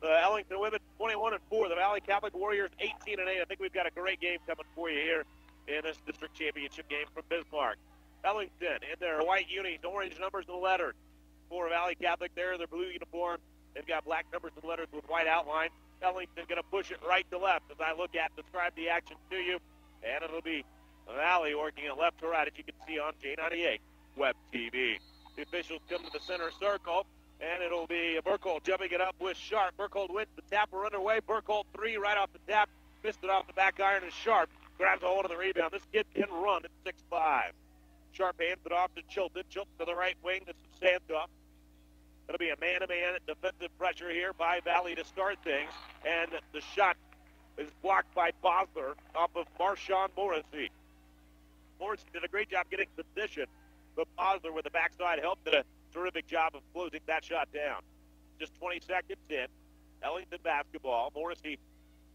The Ellington women 21-4. The Valley Catholic Warriors 18-8. I think we've got a great game coming for you here in this district championship game from Bismarck. Ellington in their white unis, orange numbers and letters. For Valley Catholic there in their blue uniform. They've got black numbers and letters with white outlines. Ellington going to push it right to left as I look at describe the action to you. And it'll be Valle working it left to right, as you can see on J98 Web TV. The officials come to the center circle, and it'll be Burkhold jumping it up with Sharp. Burkhold wins the tap. We're underway. Burkhold 3 right off the tap. Missed it off the back iron, and Sharp grabs a hold of the rebound. This kid can run at 6'5". Sharp hands it off to Chilton. Chilton to the right wing. This is Sandoff. It'll be a man-to-man defensive pressure here by Valle to start things. And the shot is blocked by Bosler off of Marshawn Morrissey. Morrissey did a great job getting position, but Bosler with the backside help did a terrific job of closing that shot down. Just 20 seconds in. Ellington basketball. Morrissey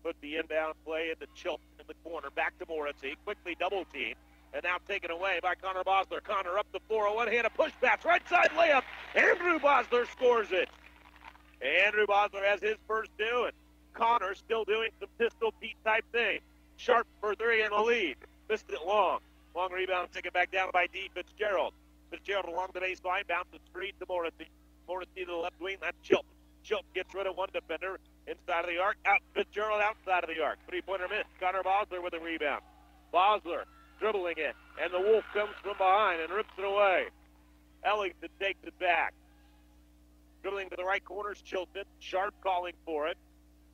put the inbound play into Chilton in the corner. Back to Morrissey. Quickly double team. And now taken away by Connor Bosler. Connor up the floor. A one-handed push pass. Right side layup. Andrew Bosler scores it. Andrew Bosler has his first due. And Connor still doing some Pistol Pete type thing. Sharp for 3 in the lead. Missed it long. Long rebound taken back down by D. Fitzgerald. Fitzgerald along the baseline. Bounces free to Morrissey. Morrissey to the left wing. That's Chilton. Chilton gets rid of one defender. Inside of the arc. Out Fitzgerald outside of the arc. Three-pointer miss. Connor Bosler with a rebound. Bosler dribbling it, and the Wolf comes from behind and rips it away. Ellington takes it back. Dribbling to the right corner is Chilton. Sharp calling for it.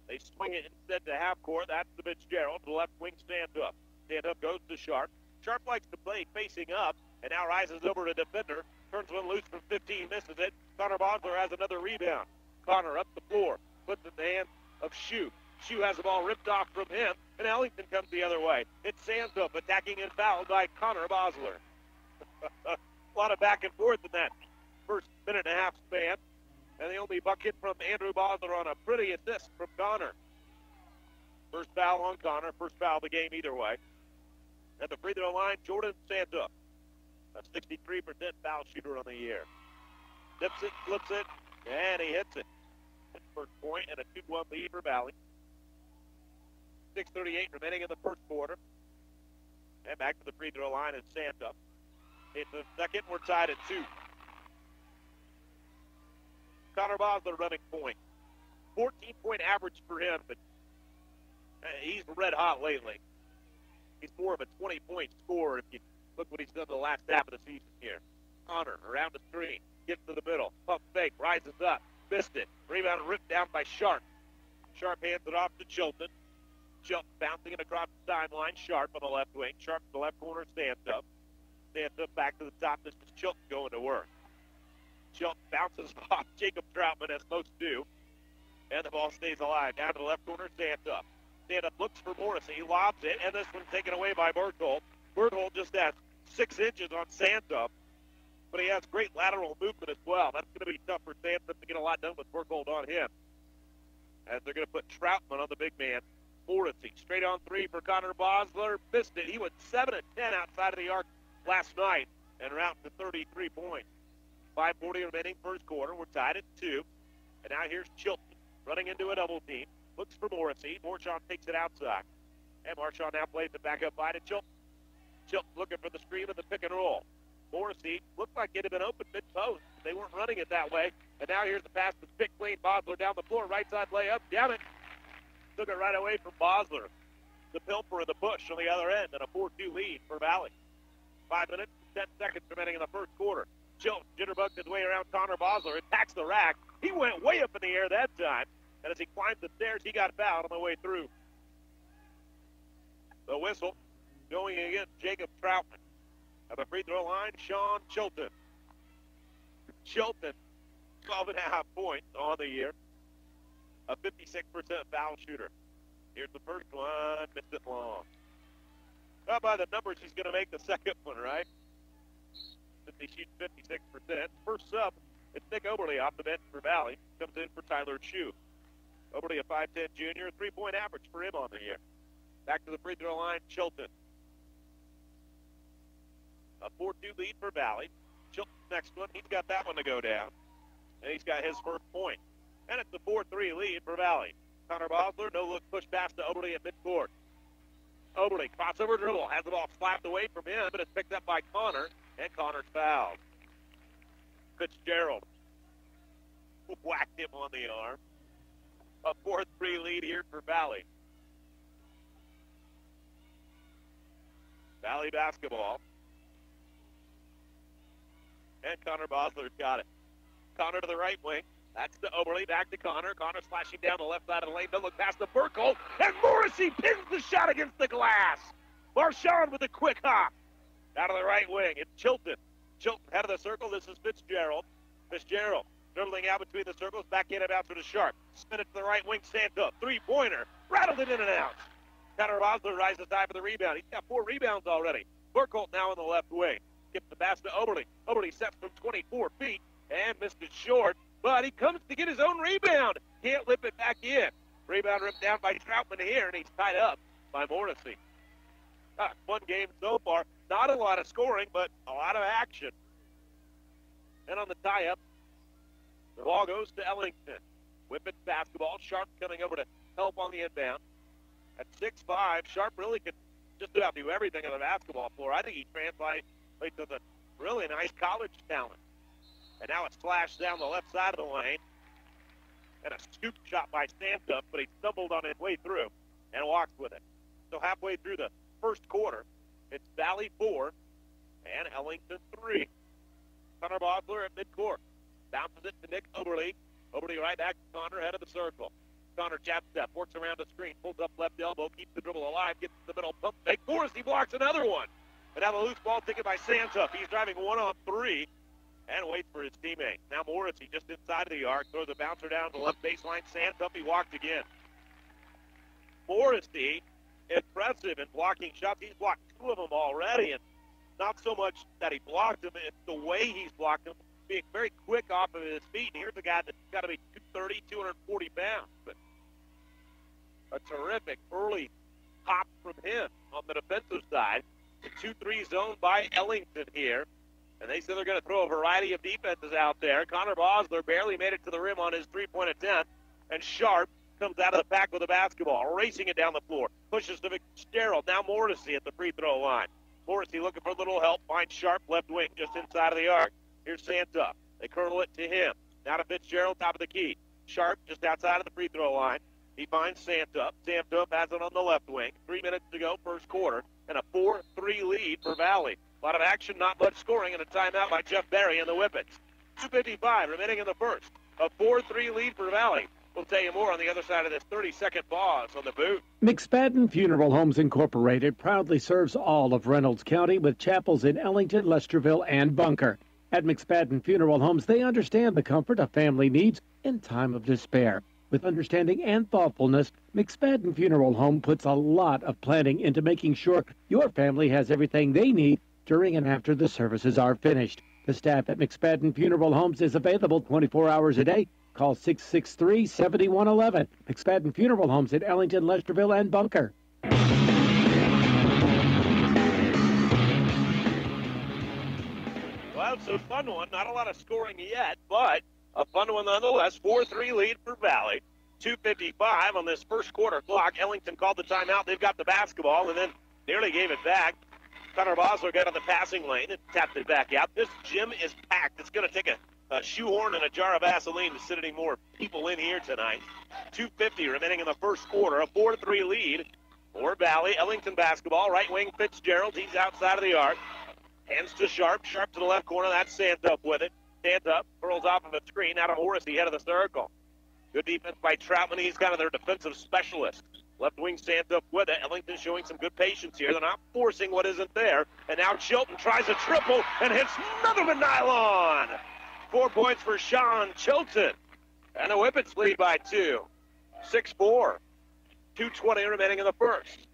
They swing it instead to half court. That's the Fitzgerald. The left wing stands up. Stand up goes to Sharp. Sharp likes to play facing up, and now rises over to defender. Turns one loose from 15, misses it. Connor Bosler has another rebound. Connor up the floor. Puts it in the hands of Shue. Shue has the ball ripped off from him, and Ellington comes the other way. It's Sandup attacking and fouled by Connor Bosler. A lot of back and forth in that first minute and a half span. And the only bucket from Andrew Bosler on a pretty assist from Connor. First foul on Connor, first foul of the game either way. At the free throw line, Jordan Sandup, a 63% foul shooter on the year. Dips it, flips it, and he hits it. First point and a 2-1 lead for Valle. 6:38 remaining in the first quarter. And back to the free throw line is Sandup. In the second, we're tied at 2. Connor Bosler running point. 14-point average for him, but he's red hot lately. He's more of a 20-point scorer if you look what he's done the last half of the season here. Connor around the screen, gets to the middle, pump fake, rises up, missed it. Rebound ripped down by Sharp. Sharp hands it off to Chilton. Chilton bouncing it across the sideline. Sharp on the left wing. Sharp in the left corner, stands up. Stands up back to the top. This is Chilton going to work. Chilton bounces off Jacob Troutman, as most do. And the ball stays alive. Down to the left corner, stands up. Stand up looks for Morrissey. He lobs it, and this one's taken away by Berthold. Berthold just has 6 inches on Sandup, but he has great lateral movement as well. That's going to be tough for Sandup to get a lot done with Berthold on him. As they're going to put Troutman on the big man. Morrissey straight on 3 for Connor Bosler. Missed it. He went 7 of 10 outside of the arc last night and round to 33 points. 5:40 remaining first quarter. We're tied at 2. And now here's Chilton running into a double team. Looks for Morrissey. Marshawn takes it outside. And Marshawn now plays it back up by to Chilton. Chilton looking for the screen of the pick and roll. Morrissey looked like it had been open mid-post. They weren't running it that way. And now here's the pass to pick clean. Bosler down the floor. Right side layup. Down it. Took it right away from Bosler. The Pilfer of the push on the other end and a 4-2 lead for Valle. 5 minutes, 10 seconds remaining in the first quarter. Chilton jitterbugged his way around Connor Bosler. Attacks the rack. He went way up in the air that time. And as he climbed the stairs, he got fouled on the way through. The whistle going against Jacob Troutman. At the free throw line, Sean Chilton. Chilton, 12.5 points on the year. A 56% foul shooter. Here's the first one. Missed it long. Well, by the numbers, he's going to make the second one, right? Since he shoots 56%. First sub, it's Nick Oberle off the bench for Valle. Comes in for Tyler Shue. Oberle, a 5'10 junior, 3-point average for him on the year. Back to the free throw line, Chilton. A 4-2 lead for Valle. Chilton's next one, he's got that one to go down. And he's got his first point. And it's a 4-3 lead for Valle. Connor Bosler, no-look push pass to Oberly at midcourt. Oberly, crossover dribble, has the ball slapped away from him, but it's picked up by Connor, and Connor's fouled. Fitzgerald whacked him on the arm. A 4-3 lead here for Valle. Valle basketball. And Connor Bosler's got it. Connor to the right wing. That's to Oberly. Back to Connor. Connor slashing down the left side of the lane. Don't look past the Burkle. And Morrissey pins the shot against the glass. Marchand with a quick hop. Out of the right wing. It's Chilton. Chilton head of the circle. This is Fitzgerald. Fitzgerald dribbling out between the circles. Backhand bouncer to Sharp. Spin it to the right wing. Santa. Three-pointer. Rattled it in and out. Connor Bosler rises high for the rebound. He's got 4 rebounds already. Burkle now in the left wing. Gets the pass to Oberly. Oberly sets from 24 feet and missed it short. But he comes to get his own rebound. Can't lip it back in. Rebound ripped down by Troutman here, and he's tied up by Morrissey. Fun game so far. Not a lot of scoring, but a lot of action. And on the tie-up, the ball goes to Ellington. Whippets basketball. Sharp coming over to help on the inbound. At 6'5", Sharp really can just about do everything on the basketball floor. I think he translates to the really nice college talent. And now it's slashed down the left side of the lane. And a scoop shot by Santa, but he stumbled on his way through and walked with it. So halfway through the first quarter, it's Valle 4 and Ellington 3. Connor Bosler at midcourt. Bounces it to Nick Oberly. Oberly right back to Connor, head of the circle. Connor jab step, works around the screen, pulls up left elbow, keeps the dribble alive, gets to the middle, pump fake. Morrissey blocks another one. And now the loose ball taken by Santa. He's driving 1-on-3 and waits for his teammate. Now Morrissey just inside of the arc, throws a bouncer down to the left baseline. Santa, he walked again. Morrissey, impressive in blocking shots. He's blocked 2 of them already, and not so much that he blocked them, it's the way he's blocked them, being very quick off of his feet. And here's a guy that's got to be 230, 240 pounds. But a terrific early hop from him on the defensive side. The 2-3 zone by Ellington here. And they say they're going to throw a variety of defenses out there. Connor Bosler barely made it to the rim on his three-point attempt. And Sharp comes out of the pack with the basketball, racing it down the floor. Pushes to Fitzgerald. Now Morrissey at the free throw line. Morrissey looking for a little help. Finds Sharp left wing just inside of the arc. Here's Santa. They curl it to him. Now to Fitzgerald, top of the key. Sharp just outside of the free throw line. He finds Santa. Santa has it on the left wing. 3 minutes to go, first quarter. And a 4-3 lead for Valle. A lot of action, not much scoring, and a timeout by Jeff Barry and the Whippets. 2:55 remaining in the first. A 4-3 lead for Valle. We'll tell you more on the other side of this 30-second pause on the boot. McSpadden Funeral Homes Incorporated proudly serves all of Reynolds County with chapels in Ellington, Lesterville, and Bunker. At McSpadden Funeral Homes, they understand the comfort a family needs in time of despair. With understanding and thoughtfulness, McSpadden Funeral Home puts a lot of planning into making sure your family has everything they need during and after the services are finished. The staff at McSpadden Funeral Homes is available 24 hours a day. Call 663-7111. McSpadden Funeral Homes in Ellington, Lesterville, and Bunker. Well, it's a fun one. Not a lot of scoring yet, but a fun one nonetheless. 4-3 lead for Valle. 2:55 on this first quarter clock. Ellington called the timeout. They've got the basketball and then nearly gave it back. Connor Bosler got on the passing lane and tapped it back out. This gym is packed. It's going to take a shoehorn and a jar of Vaseline to sit any more people in here tonight. 2:50 remaining in the first quarter. A 4-3 lead for Valle. Ellington basketball. Right wing Fitzgerald. He's outside of the arc. Hands to Sharp. Sharp to the left corner. That's Santa with it. Santa curls off of a screen. Out of Morrissey, head of the circle. Good defense by Troutman. He's kind of their defensive specialist. Left wing Santa with it. Ellington showing some good patience here. They're not forcing what isn't there. And now Chilton tries a triple and hits nothing but nylon. 4 points for Sean Chilton. And the Whippets lead by 2. 6-4. 2:20 remaining in the first.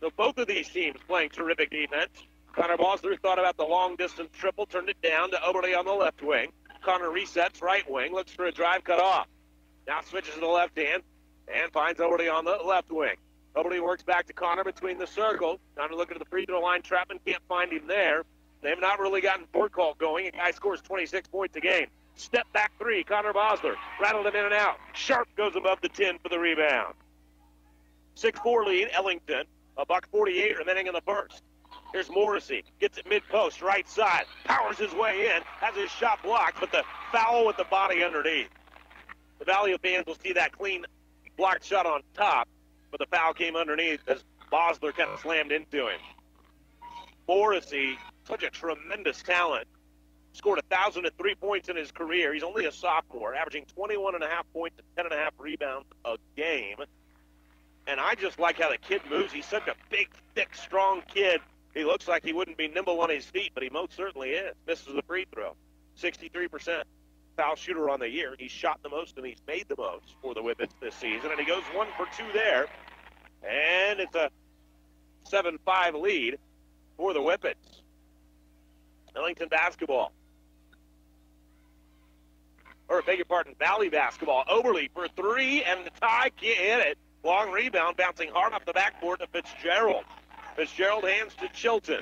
So both of these teams playing terrific defense. Connor Bosler thought about the long-distance triple, turned it down to Oberly on the left wing. Connor resets right wing, looks for a drive cut off. Now switches to the left hand and finds Oberly on the left wing. Oberly works back to Connor between the circle. Connor looking at the free throw line. Troutman can't find him there. They've not really gotten Burkle going. A guy scores 26 points a game. Step back three, Connor Bosler. Rattled it in and out. Sharp goes above the 10 for the rebound. 6-4 lead, Ellington. $1:48 remaining in the first. Here's Morrissey. Gets it mid-post, right side. Powers his way in. Has his shot blocked, but the foul with the body underneath. The Valle fans will see that clean blocked shot on top, but the foul came underneath as Bosler kind of slammed into him. Morrissey, such a tremendous talent. Scored 1,003 points in his career. He's only a sophomore, averaging 21.5 points and 10.5 rebounds a game. And I just like how the kid moves. He's such a big, thick, strong kid. He looks like he wouldn't be nimble on his feet, but he most certainly is. Misses the free throw. 63% foul shooter on the year. He's shot the most and he's made the most for the Whippets this season. And he goes 1 for 2 there. And it's a 7-5 lead for the Whippets. Ellington basketball. Or beg your pardon, Valle basketball. Oberle for 3, and the tie can't hit it. Long rebound, bouncing hard off the backboard to Fitzgerald. Fitzgerald hands to Chilton.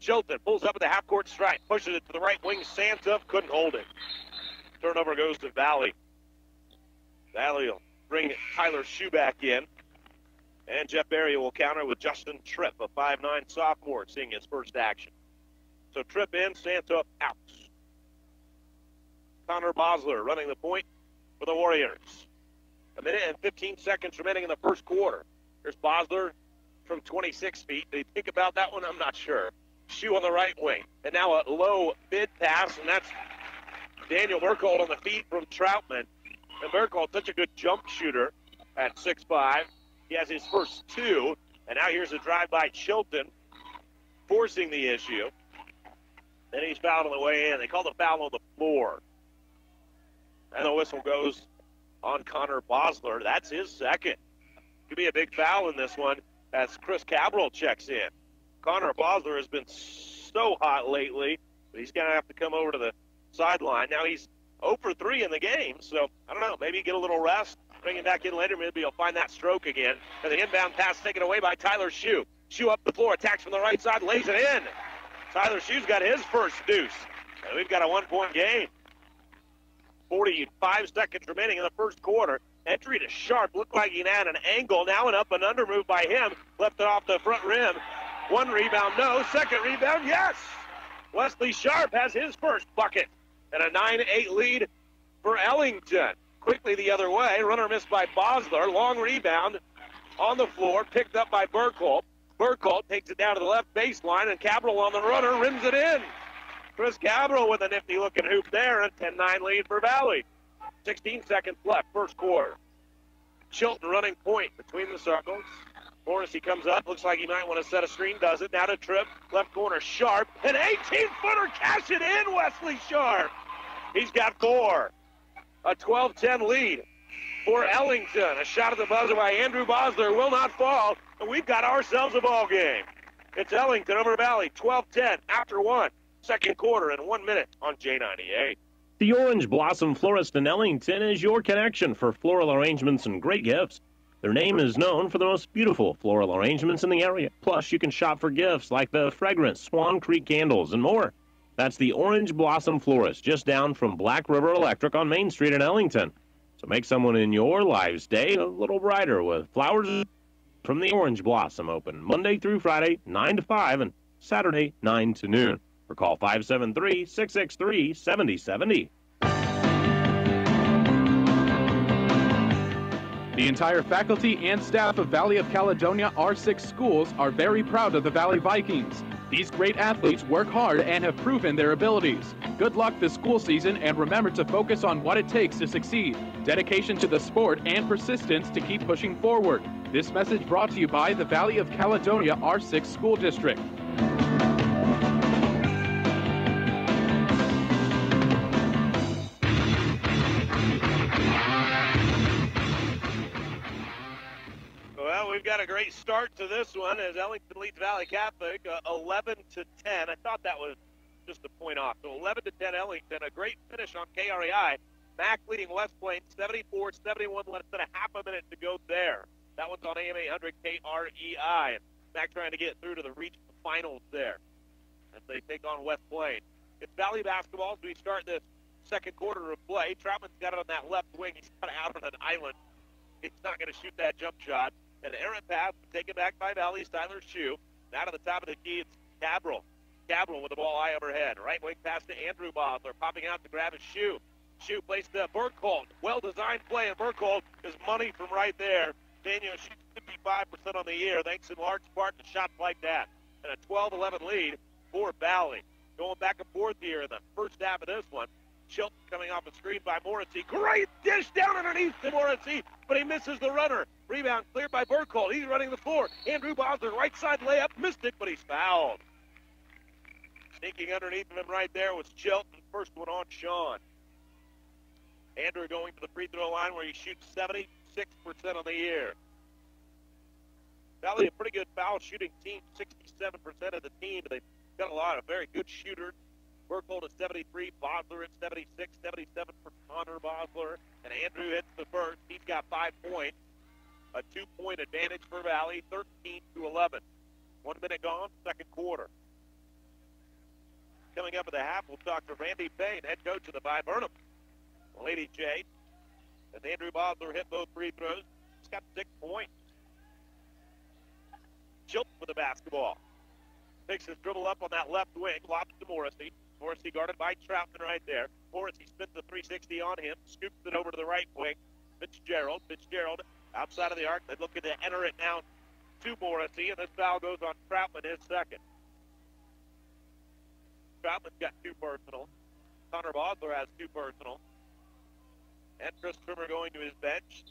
Chilton pulls up at the half-court stripe, pushes it to the right wing. Santuff couldn't hold it. Turnover goes to Valle. Valle will bring Tyler Shue back in. And Jeff Berry will counter with Justin Tripp, a 5'9 sophomore, seeing his first action. So Tripp in, Santuff out. Connor Bosler running the point for the Warriors. 1 minute and 15 seconds remaining in the first quarter. Here's Bosler from 26 feet. Did he think about that one? I'm not sure. Shue on the right wing. And now a low mid pass, and that's Daniel Burkhold on the feed from Troutman. And Burkhold, such a good jump shooter at 6'5". He has his first 2. And now here's a drive by Chilton, forcing the issue. And he's fouled on the way in. They call the foul on the floor. And the whistle goes on Connor Bosler. That's his second. Could be a big foul in this one as Chris Cabral checks in. Connor Bosler has been so hot lately, but he's going to have to come over to the sideline. Now he's 0 for 3 in the game, so I don't know. Maybe get a little rest, bring him back in later. Maybe he'll find that stroke again. And the inbound pass taken away by Tyler Shue. Shue up the floor, attacks from the right side, lays it in. Tyler Shue's got his first deuce. And we've got a 1-point game. 45 seconds remaining in the first quarter. Entry to Sharp. Looked like he had an angle. Now an up and under move by him. Left it off the front rim. 1 rebound, no. 2nd rebound, yes! Wesley Sharp has his first bucket. And a 9-8 lead for Ellington. Quickly the other way. Runner missed by Bosler. Long rebound on the floor. Picked up by Burkhold. Burkhold takes it down to the left baseline. And Cabral on the runner rims it in. Chris Cabral with a nifty-looking hoop there, a 10-9 lead for Valle. 16 seconds left, first quarter. Chilton running point between the circles. Morrissey comes up, looks like he might want to set a screen, does it. Now to Tripp, left corner, Sharp. An 18-footer, cash it in, Wesley Sharp. He's got 4. A 12-10 lead for Ellington. A shot at the buzzer by Andrew Bosler will not fall, and we've got ourselves a ball game. It's Ellington over Valle, 12-10 after 1. Second quarter in 1 minute on J98. The Orange Blossom Florist in Ellington is your connection for floral arrangements and great gifts. Their name is known for the most beautiful floral arrangements in the area. Plus, you can shop for gifts like the fragrant Swan Creek candles and more. That's the Orange Blossom Florist, just down from Black River Electric on Main Street in Ellington. So make someone in your lives' day a little brighter with flowers from the Orange Blossom, open Monday through Friday, 9 to 5, and Saturday, 9 to noon. Or call 573-663-7070. The entire faculty and staff of Valley of Caledonia R6 schools are very proud of the Valley Vikings. These great athletes work hard and have proven their abilities. Good luck this school season, and remember to focus on what it takes to succeed. Dedication to the sport and persistence to keep pushing forward. This message brought to you by the Valley of Caledonia R6 School District. Well, we've got a great start to this one as Ellington leads Valle Catholic 11-10. I thought that was just a point off. So 11-10 Ellington, a great finish on KREI. Mac leading West Plains 74-71, less than a half a minute to go there. That one's on AM 800 KREI. And Mac trying to get through to the region finals there as they take on West Plains. It's Valley basketball as we start this Second quarter of play. Troutman's got it on that left wing. He's kind of out on an island. He's not going to shoot that jump shot. An errant pass taken back by Valle's Tyler Shue. Now to the top of the key, it's Cabral. Cabral with the ball high overhead. Right wing pass to Andrew Bosler. Popping out to grab his Shue. Shue plays to Burkholdt. Well-designed play, and Burkholdt is money from right there. Daniel shoots 55% on the year, thanks in large part to shots like that. And a 12-11 lead for Valle. Going back and forth here in the first half of this one. Chilton coming off a screen by Morrissey. Great dish down underneath to Morrissey, but he misses the runner. Rebound cleared by Burkholdt. He's running the floor. Andrew Bosler, right side layup, missed it, but he's fouled. Sneaking underneath of him right there was Chilton. First one on Sean. Andrew going to the free throw line where he shoots 76% on the year. Valle, a pretty good foul shooting team, 67% of the team. They've got a lot of very good shooters. Burkholdt at 73, Bosler at 76, 77 for Connor Bosler, and Andrew hits the first. He's got 5 points, a 2-point advantage for Valle, 13-11. 1 minute gone, second quarter. Coming up at the half, we'll talk to Randy Payne, head coach of the Viburnum Lady Jade. As Andrew Bosler hit both free throws, he's got 6 points. Chilton with the basketball. Takes his dribble up on that left wing, lobs to Morrissey. Morrissey guarded by Troutman right there. Morrissey spins the 360 on him, scoops it over to the right wing. Fitzgerald outside of the arc. They're looking to enter it now to Morrissey, and this foul goes on Troutman, his second. Troutman's got 2 personal. Connor Bosler has 2 personal. And Chris Trimmer going to his bench.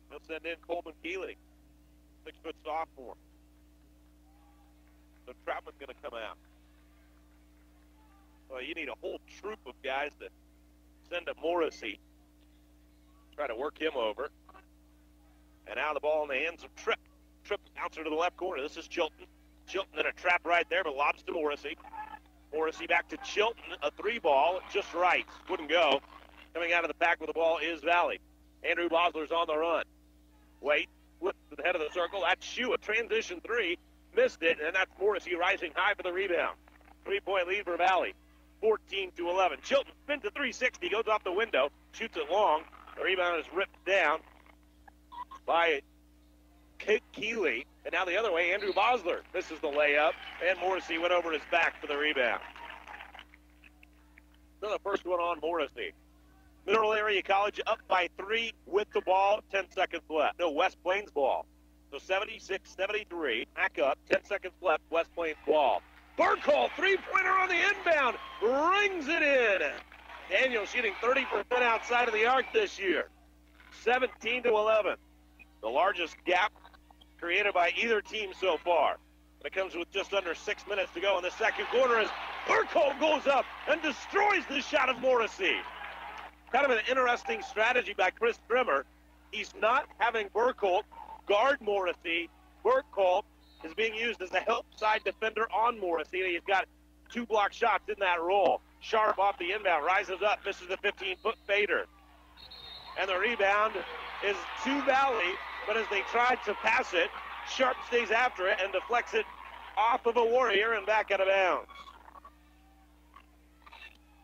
He'll send in Coleman Keeley, 6-foot sophomore. So Troutman's going to come out. Well, you need a whole troop of guys to send to Morrissey. Try to work him over. And now the ball in the hands of Tripp. Tripp bouncer to the left corner. This is Chilton. Chilton in a trap right there, but lobs to Morrissey. Morrissey back to Chilton. A 3-ball, just right. Wouldn't go. Coming out of the pack with the ball is Valle. Andrew Bosler's on the run. Wait, flips to the head of the circle. That's Shue, a transition 3. Missed it, and that's Morrissey rising high for the rebound. 3-point lead for Valle. 14-11. Chilton spins to 360, goes off the window, shoots it long. The rebound is ripped down by Keeley. And now the other way, Andrew Bosler misses the layup, and Morrissey went over his back for the rebound. So the first one on Morrissey. Mineral Area College up by 3 with the ball, 10 seconds left. No, West Plains ball. So 76-73, back up, 10 seconds left, West Plains ball. Burkholdt, 3-pointer on the inbound, rings it in. Daniel shooting 30% outside of the arc this year. 17-11. The largest gap created by either team so far. And it comes with just under 6 minutes to go in the second quarter as Burkholdt goes up and destroys the shot of Morrissey. Kind of an interesting strategy by Chris Trimmer. He's not having Burkholdt guard Morrissey. Burkholdt is being used as a help side defender on Morrissey. He's got 2 block shots in that role. Sharp off the inbound, rises up, misses the 15-foot fader. And the rebound is to Valle, but as they tried to pass it, Sharp stays after it and deflects it off of a Warrior and back out of bounds.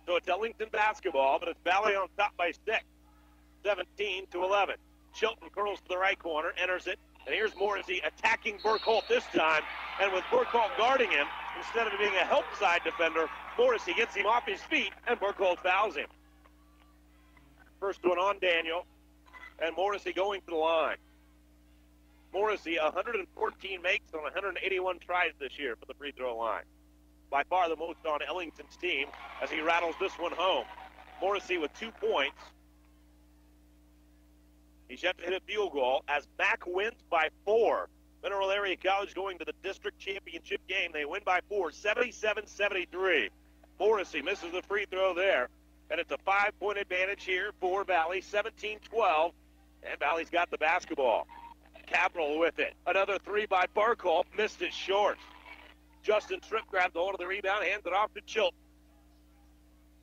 So it's Ellington basketball, but it's Valle on top by 6. 17-11. Chilton curls to the right corner, enters it, and here's Morrissey attacking Burkholdt this time. And with Burkholdt guarding him, instead of being a help side defender, Morrissey gets him off his feet, and Burkholdt fouls him. First one on Daniel, and Morrissey going to the line. Morrissey, 114 makes on 181 tries this year for the free throw line. By far the most on Ellington's team as he rattles this one home. Morrissey with 2 points. He's yet to hit a field goal as Mack wins by 4. Mineral Area College going to the district championship game. They win by 4, 77-73. Morrissey misses the free throw there. And it's a 5-point advantage here for Valle, 17-12. And Valle's got the basketball. Cabral with it. Another 3 by Burkholdt. Missed it short. Justin Tripp grabs the hold of the rebound, hands it off to Chilton.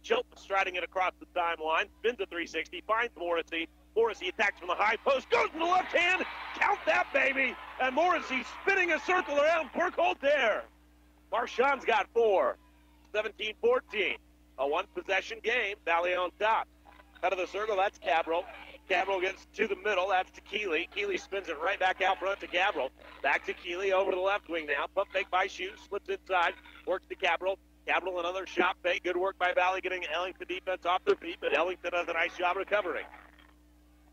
Chilton striding it across the timeline. Spins a 360, finds Morrissey. Morrissey attacks from the high post, goes to the left hand. Count that, baby. And Morrissey spinning a circle around Burkholdt there. Marshawn's got 4. 17-14. A one-possession game. Valle on top. Out of the circle, that's Cabral. Cabral gets to the middle. That's to Keeley. Keeley spins it right back out front to Cabral. Back to Keeley over to the left wing now. Pump fake by Shoes. Slips inside. Works to Cabral. Cabral another shot fake. Good work by Valle getting Ellington defense off their feet, but Ellington does a nice job recovering.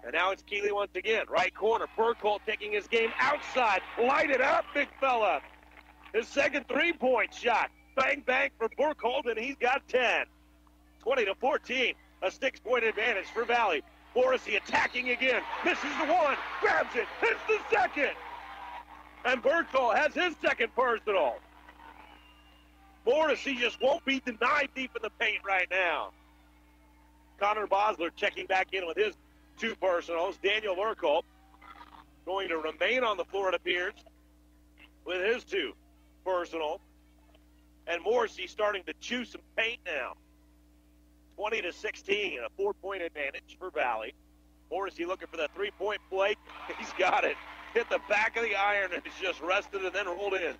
And now it's Keeley once again. Right corner. Burkholz taking his game outside. Light it up, big fella. His second three-point shot. Bang, bang for Burkholz, and he's got 10. 20-14. A 6-point advantage for Valle. Morrissey attacking again. Misses the one. Grabs it. Hits the second. And Burkholz has his second personal. Morrissey just won't be denied deep in the paint right now. Connor Bosler checking back in with his two personals. Daniel Burkholz going to remain on the floor, it appears, with his two personal. And Morrissey starting to chew some paint now. 20-16, a 4-point advantage for Valle. Morrissey looking for the three-point play. He's got it. Hit the back of the iron and it's just rested and then rolled in.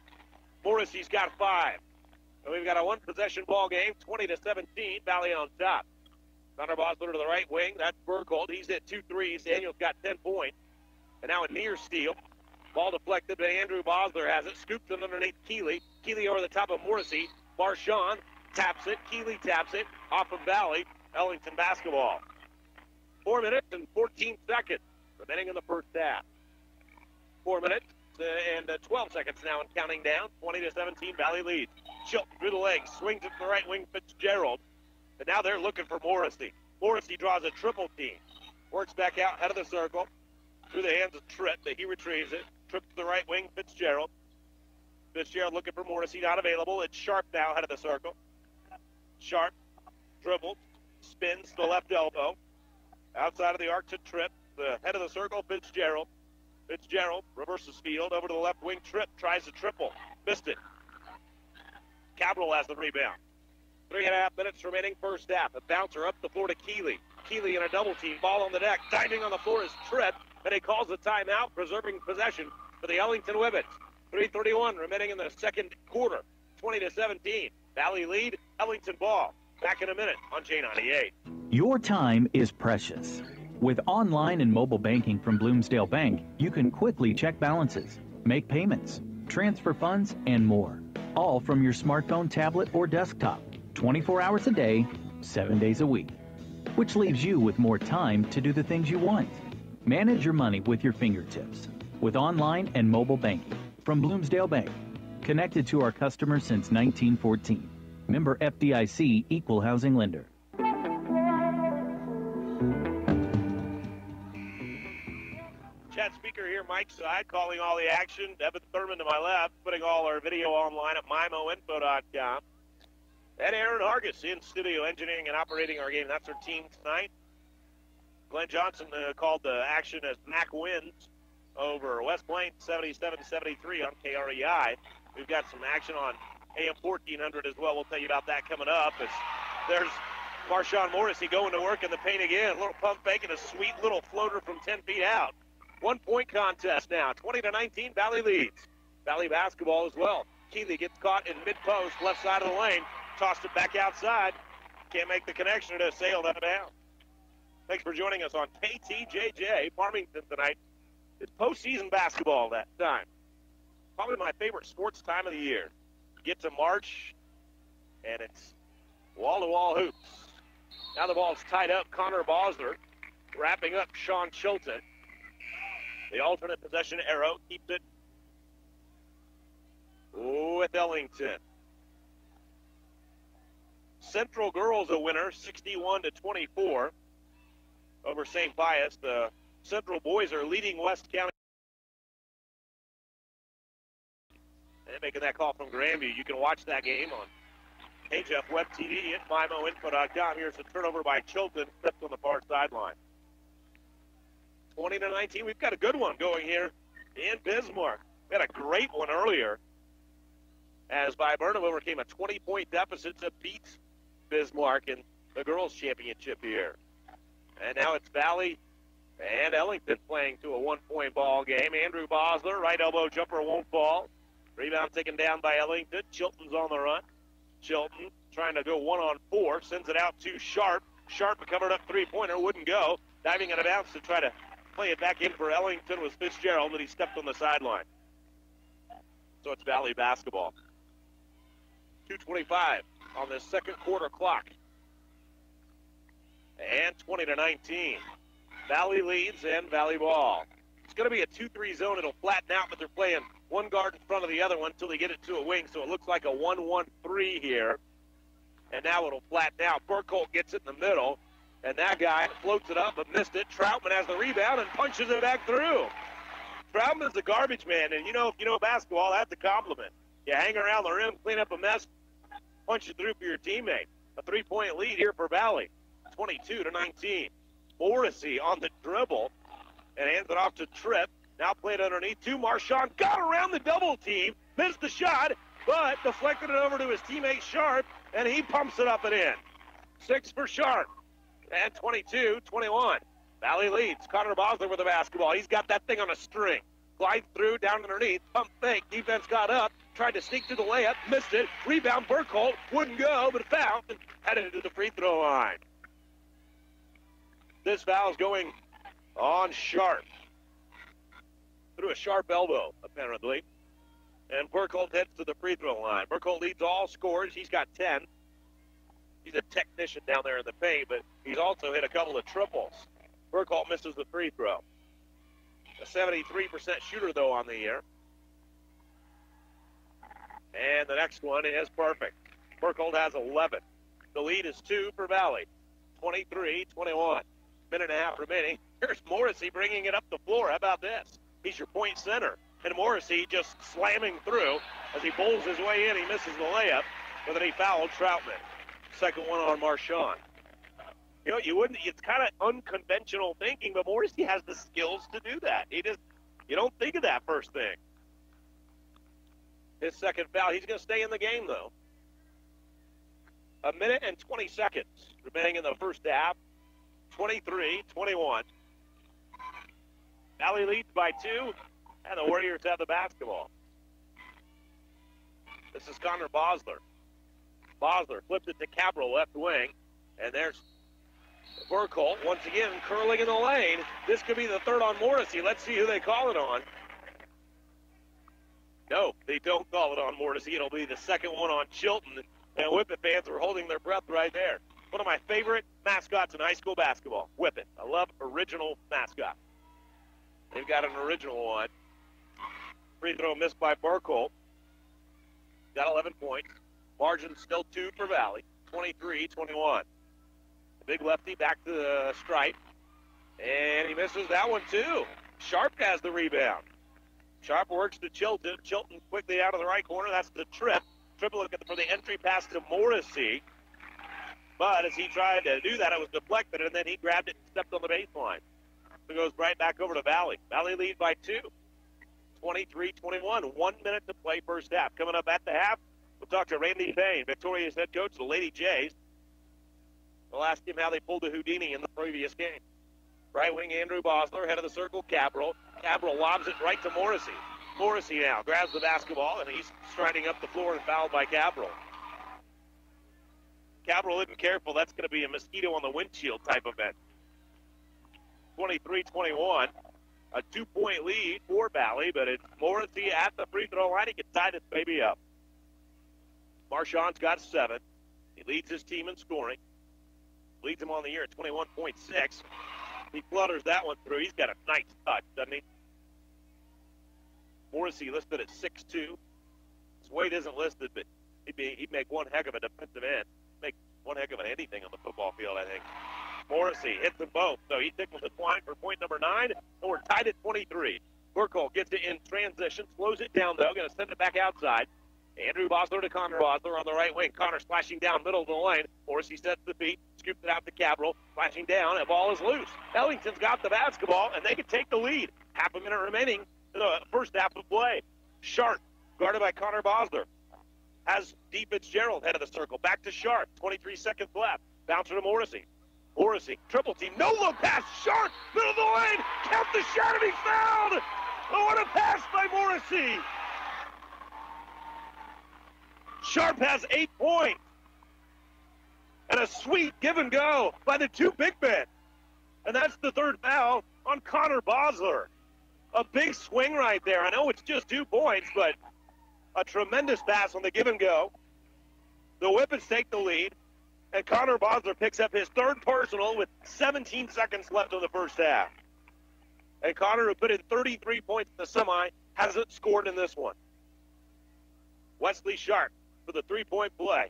Morrissey's got 5. And we've got a one-possession ball game, 20-17, Valle on top. Connor Bosler to the right wing. That's Burkholz. He's hit 2 threes. Daniel's got 10 points. And now a near steal. Ball deflected, but Andrew Bosler has it. Scoops it underneath Keeley. Keeley over the top of Morrissey. Marchand taps it. Keeley taps it. Off of Valle. Ellington basketball. 4 minutes and 14 seconds remaining in the first half. 4 minutes and 12 seconds now and counting down. 20-17, Valle leads. Chilton through the legs. Swings it to the right wing, Fitzgerald. But now they're looking for Morrissey. Morrissey draws a triple team. Works back out, head of the circle. Through the hands of Tripp, but he retrieves it. Tripp to the right wing, Fitzgerald. Fitzgerald looking for Morrissey, not available. It's Sharp now, head of the circle. Sharp dribbles, spins to the left elbow. Outside of the arc to Tripp. The head of the circle, Fitzgerald. Fitzgerald reverses field over to the left wing. Tripp tries to triple. Missed it. Cabral has the rebound. 3.5 minutes remaining first half. A bouncer up the floor to Keeley. Keeley in a double team. Ball on the deck. Diving on the floor is Tripp. And he calls the timeout, preserving possession for the Ellington Whippets. 3:31 remaining in the second quarter. 20-17. Valle lead. Ellington ball. Back in a minute on J98. Your time is precious. With online and mobile banking from Bloomsdale Bank, you can quickly check balances, make payments, transfer funds, and more. All from your smartphone, tablet, or desktop. 24 hours a day, 7 days a week. Which leaves you with more time to do the things you want. Manage your money with your fingertips. With online and mobile banking from Bloomsdale Bank. Connected to our customers since 1914. Member FDIC, Equal Housing Lender. Chat speaker here, Mike's side, calling all the action. Evan Thurman to my left, putting all our video online at MyMoInfo.com. And Aaron Hargis in studio, engineering and operating our game. That's our team tonight. Glenn Johnson called the action as Mac wins over West Plains 77-73 on KREI. We've got some action on AM 1400 as well. We'll tell you about that coming up. As there's Marchand Morrissey going to work in the paint again. A little pump fake and a sweet little floater from 10 feet out. 1-point contest now. 20-19, Valle leads. Valle basketball as well. Keeley gets caught in mid-post, left side of the lane. Tossed it back outside. Can't make the connection. It has sailed out of bounds. Thanks for joining us on KTJJ Farmington tonight. It's postseason basketball that time. Probably my favorite sports time of the year. Get to March, and it's wall-to-wall hoops. Now the ball's tied up. Connor Bosler wrapping up Sean Chilton. The alternate possession arrow keeps it with Ellington. Central girls a winner, 61-24 over St. Pius. The Central boys are leading West County. And making that call from Grandview. You can watch that game on HF Web TV at MyMoInfo.com. Here's a turnover by Chilton, stepped on the far sideline. 20-19. We've got a good one going here in Bismarck. We had a great one earlier as Viburnum overcame a 20-point deficit to beat Bismarck in the girls' championship here. And now it's Valle and Ellington playing to a 1-point ball game. Andrew Bosler, right elbow jumper won't fall. Rebound taken down by Ellington. Chilton's on the run. Chilton trying to go 1-on-4, sends it out to Sharp. Sharp, a covered up three-pointer, wouldn't go. Diving out of bounds to try to play it back in for Ellington was Fitzgerald, but he stepped on the sideline. So it's Valley basketball. 2:25 on the second quarter clock. And 20-19. Valley leads and Valley ball. It's going to be a 2-3 zone. It'll flatten out, but they're playing one guard in front of the other one until they get it to a wing, so it looks like a 1-1-3 here. And now it'll flatten out. Burkholt gets it in the middle, and that guy floats it up but missed it. Troutman has the rebound and punches it back through. Troutman's a garbage man, and if you know basketball, that's a compliment. You hang around the rim, clean up a mess, punch it through for your teammate. A 3-point lead here for Valley, 22-19. Morrissey on the dribble and hands it off to Tripp. Now played underneath to Marchand. Got around the double team, missed the shot, but deflected it over to his teammate Sharp, and he pumps it up and in. 6 for Sharp, and 22-21. Valley leads. Connor Bosler with the basketball. He's got that thing on a string. Glides through, down underneath, pump fake. Defense got up, tried to sneak to the layup, missed it. Rebound, Burkholt, wouldn't go, but fouled and headed to the free throw line. This foul's going on Sharp. Through a Sharp elbow, apparently. And Burkholt heads to the free throw line. Burkholt leads all scores. He's got 10. He's a technician down there in the paint, but he's also hit a couple of triples. Burkholt misses the free throw. A 73% shooter, though, on the year. And the next one is perfect. Burkholt has 11. The lead is 2 for Valley. 23-21. Minute and a half remaining. Here's Morrissey bringing it up the floor. How about this? He's your point center. And Morrissey just slamming through. As he bowls his way in, he misses the layup. But then he fouled Troutman. Second one on Marchand. It's kind of unconventional thinking, but Morrissey has the skills to do that. You don't think of that first thing. His second foul. He's going to stay in the game, though. A minute and 20 seconds remaining in the first half. 23-21. Valley leads by 2, and the Warriors have the basketball. This is Connor Bosler. Bosler flips it to Cabral, left wing, and there's Burkholt once again curling in the lane. This could be the third on Morrissey. Let's see who they call it on. No, they don't call it on Morrissey. It'll be the second one on Chilton, and Whippet fans are holding their breath right there. One of my favorite mascots in high school basketball, Whippet. I love original mascots. They've got an original one. Free throw missed by Burkholt. Got 11 points. Margin still 2 for Valley. 23-21. The big lefty back to the stripe. And he misses that one too. Sharp has the rebound. Sharp works to Chilton. Chilton quickly out of the right corner. That's the Tripp. Tripp looking for the entry pass to Morrissey. But as he tried to do that, it was deflected, and then he grabbed it and stepped on the baseline. So it goes right back over to Valley. Valley lead by 2. 23-21. 1 minute to play first half. Coming up at the half, we'll talk to Randy Payne, Victoria's head coach of the Lady Jays. We'll ask him how they pulled a Houdini in the previous game. Right wing Andrew Bosler, head of the circle, Cabral. Cabral lobs it right to Morrissey. Morrissey now grabs the basketball, and he's striding up the floor and fouled by Cabral. Cabral isn't careful. That's going to be a mosquito on the windshield type event. 23-21. A 2-point lead for Valley, but it's Morrissey at the free throw line. He can tie this baby up. Marchand's got 7. He leads his team in scoring. Leads him on the year at 21.6. He flutters that one through. He's got a nice touch, doesn't he? Morrissey listed at 6'2". His weight isn't listed, but he'd make one heck of a defensive end. Make one heck of an anything on the football field, I think. Morrissey hits them both, so he tickles the twine for point number 9, and we're tied at 23. Burkholt gets it in transition, slows it down, though, going to send it back outside. Andrew Bosler to Connor Bosler on the right wing. Connor splashing down middle of the lane. Morrissey sets the feet, scoops it out to Cabral, flashing down, and ball is loose. Ellington's got the basketball, and they can take the lead. Half a minute remaining in the first half of play. Sharp, guarded by Connor Bosler. Has D. Fitzgerald head of the circle. Back to Sharp. 23 seconds left. Bouncer to Morrissey. Morrissey, triple team. No look pass. Sharp, middle of the lane. Count the shot, and he's fouled. Oh, what a pass by Morrissey. Sharp has 8 points. And a sweet give and go by the two big men. And that's the third foul on Connor Bosler. A big swing right there. I know it's just 2 points, but a tremendous pass on the give and go. The Whippets take the lead, and Connor Bosler picks up his third personal with 17 seconds left of the first half. And Connor, who put in 33 points in the semi, hasn't scored in this one. Wesley Sharp for the three-point play.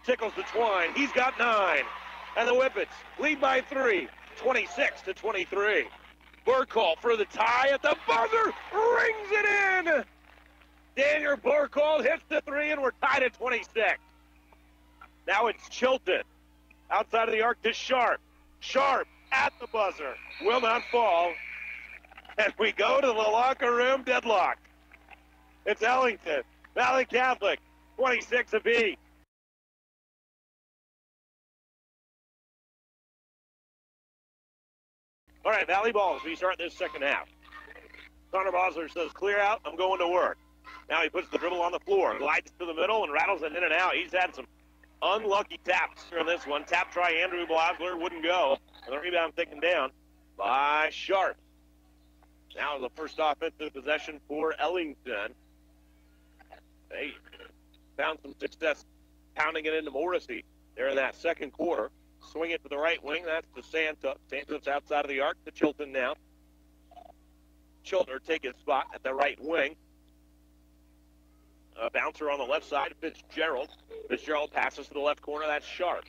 Tickles the twine. He's got 9. And the Whippets lead by 3, 26-23. Burkle for the tie at the buzzer. Rings it in. Daniel Burkle hits the 3, and we're tied at 26. Now it's Chilton. Outside of the arc to Sharp. Sharp at the buzzer. Will not fall. And we go to the locker room deadlock. It's Ellington. Valley Catholic, 26 apiece. All right, Valley ball as we start this second half. Connor Bosler says, clear out, I'm going to work. Now he puts the dribble on the floor, glides to the middle, and rattles it in and out. He's had some unlucky taps in this one. Tap try Andrew Bosler wouldn't go. And the rebound taken down by Sharp. Now the first offensive possession for Ellington. They found some success pounding it into Morrissey there in that second quarter. Swing it to the right wing. That's to Santos. Santos outside of the arc to Chilton now. Chilton take his spot at the right wing. A bouncer on the left side, Fitzgerald. Fitzgerald passes to the left corner. That's Sharp.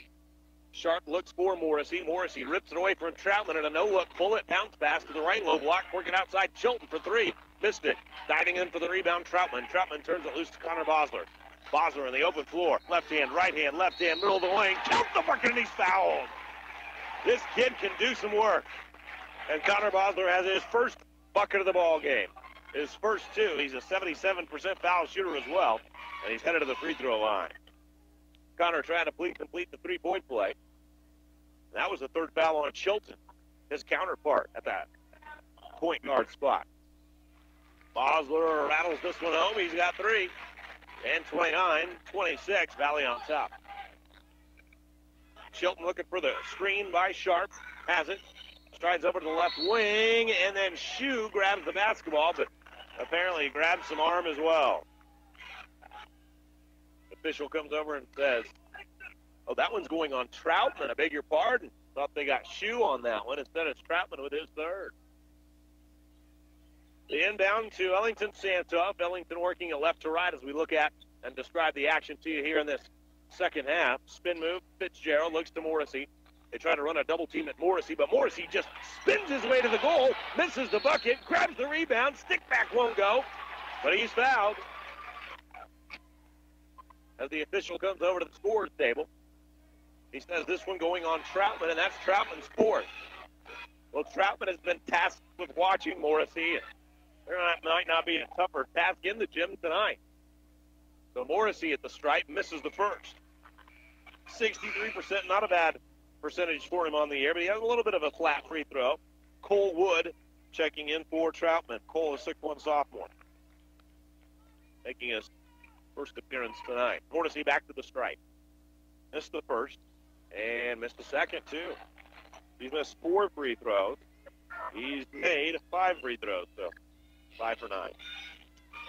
Sharp looks for Morrissey. Morrissey rips it away from Troutman and a no-look bullet bounce pass to the right low block. Working outside Chilton for 3. Missed it. Diving in for the rebound, Troutman. Troutman turns it loose to Connor Bosler. Bosler in the open floor. Left hand, middle of the lane. Count the bucket, and he's fouled. This kid can do some work. And Connor Bosler has his first bucket of the ball game. His first 2. He's a 77% foul shooter as well. And he's headed to the free throw line. Connor trying to complete the three-point play. And that was the third foul on Chilton, his counterpart at that point guard spot. Bosler rattles this one home. He's got 3. And 29-26, Valley on top. Chilton looking for the screen by Sharp. Has it. Strides over to the left wing, and then Shue grabs the basketball, but apparently grabs some arm as well. Official comes over and says, oh, that one's going on Troutman. I beg your pardon. Thought they got Shue on that one. Instead, it's Troutman with his third. The inbound to Ellington Santoff. Ellington working it left to right as we look at and describe the action to you here in this second half. Spin move. Fitzgerald looks to Morrissey. They try to run a double team at Morrissey, but Morrissey just spins his way to the goal, misses the bucket, grabs the rebound, stick back won't go, but he's fouled. As the official comes over to the scores table, he says this one going on Troutman, and that's Troutman's fourth. Well, Troutman has been tasked with watching Morrissey, and there might not be a tougher task in the gym tonight. So Morrissey at the stripe misses the first. 63%, not a bad percentage for him on the year, but he has a little bit of a flat free throw. Cole Wood checking in for Troutman. Cole is 6'1" sophomore, making his first appearance tonight. Morrissey back to the stripe. Missed the first and missed the second, too. He's missed 4 free throws. He's made 5 free throws, so 5 for 9.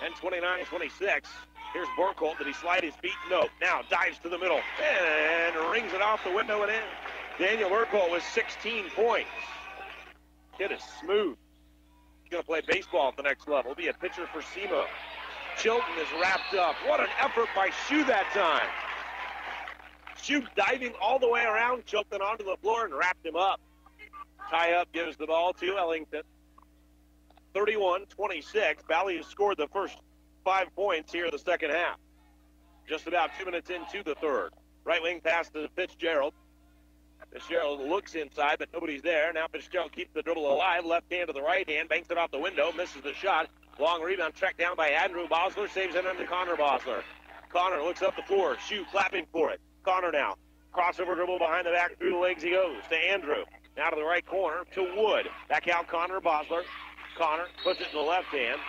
And 29-26. Here's Burkle. Did he slide his feet? No. Now dives to the middle and rings it off the window and in. Daniel Burkle with 16 points. Kid is smooth. He's going to play baseball at the next level. Be a pitcher for SEMO. Chilton is wrapped up. What an effort by Shue that time. Shue diving all the way around Chilton onto the floor and wrapped him up. Tie up gives the ball to Ellington. 31-26. Valley has scored the first 5 points here in the second half. Just about 2 minutes into the third. Right wing pass to Fitzgerald. Fitzgerald looks inside, but nobody's there. Now Fitzgerald keeps the dribble alive. Left hand to the right hand. Banks it off the window. Misses the shot. Long rebound tracked down by Andrew Bosler. Saves it under Connor Bosler. Connor looks up the floor. Shue clapping for it. Connor now. Crossover dribble behind the back. Through the legs he goes to Andrew. Now to the right corner to Wood. Back out Connor Bosler. Connor puts it in the left hand.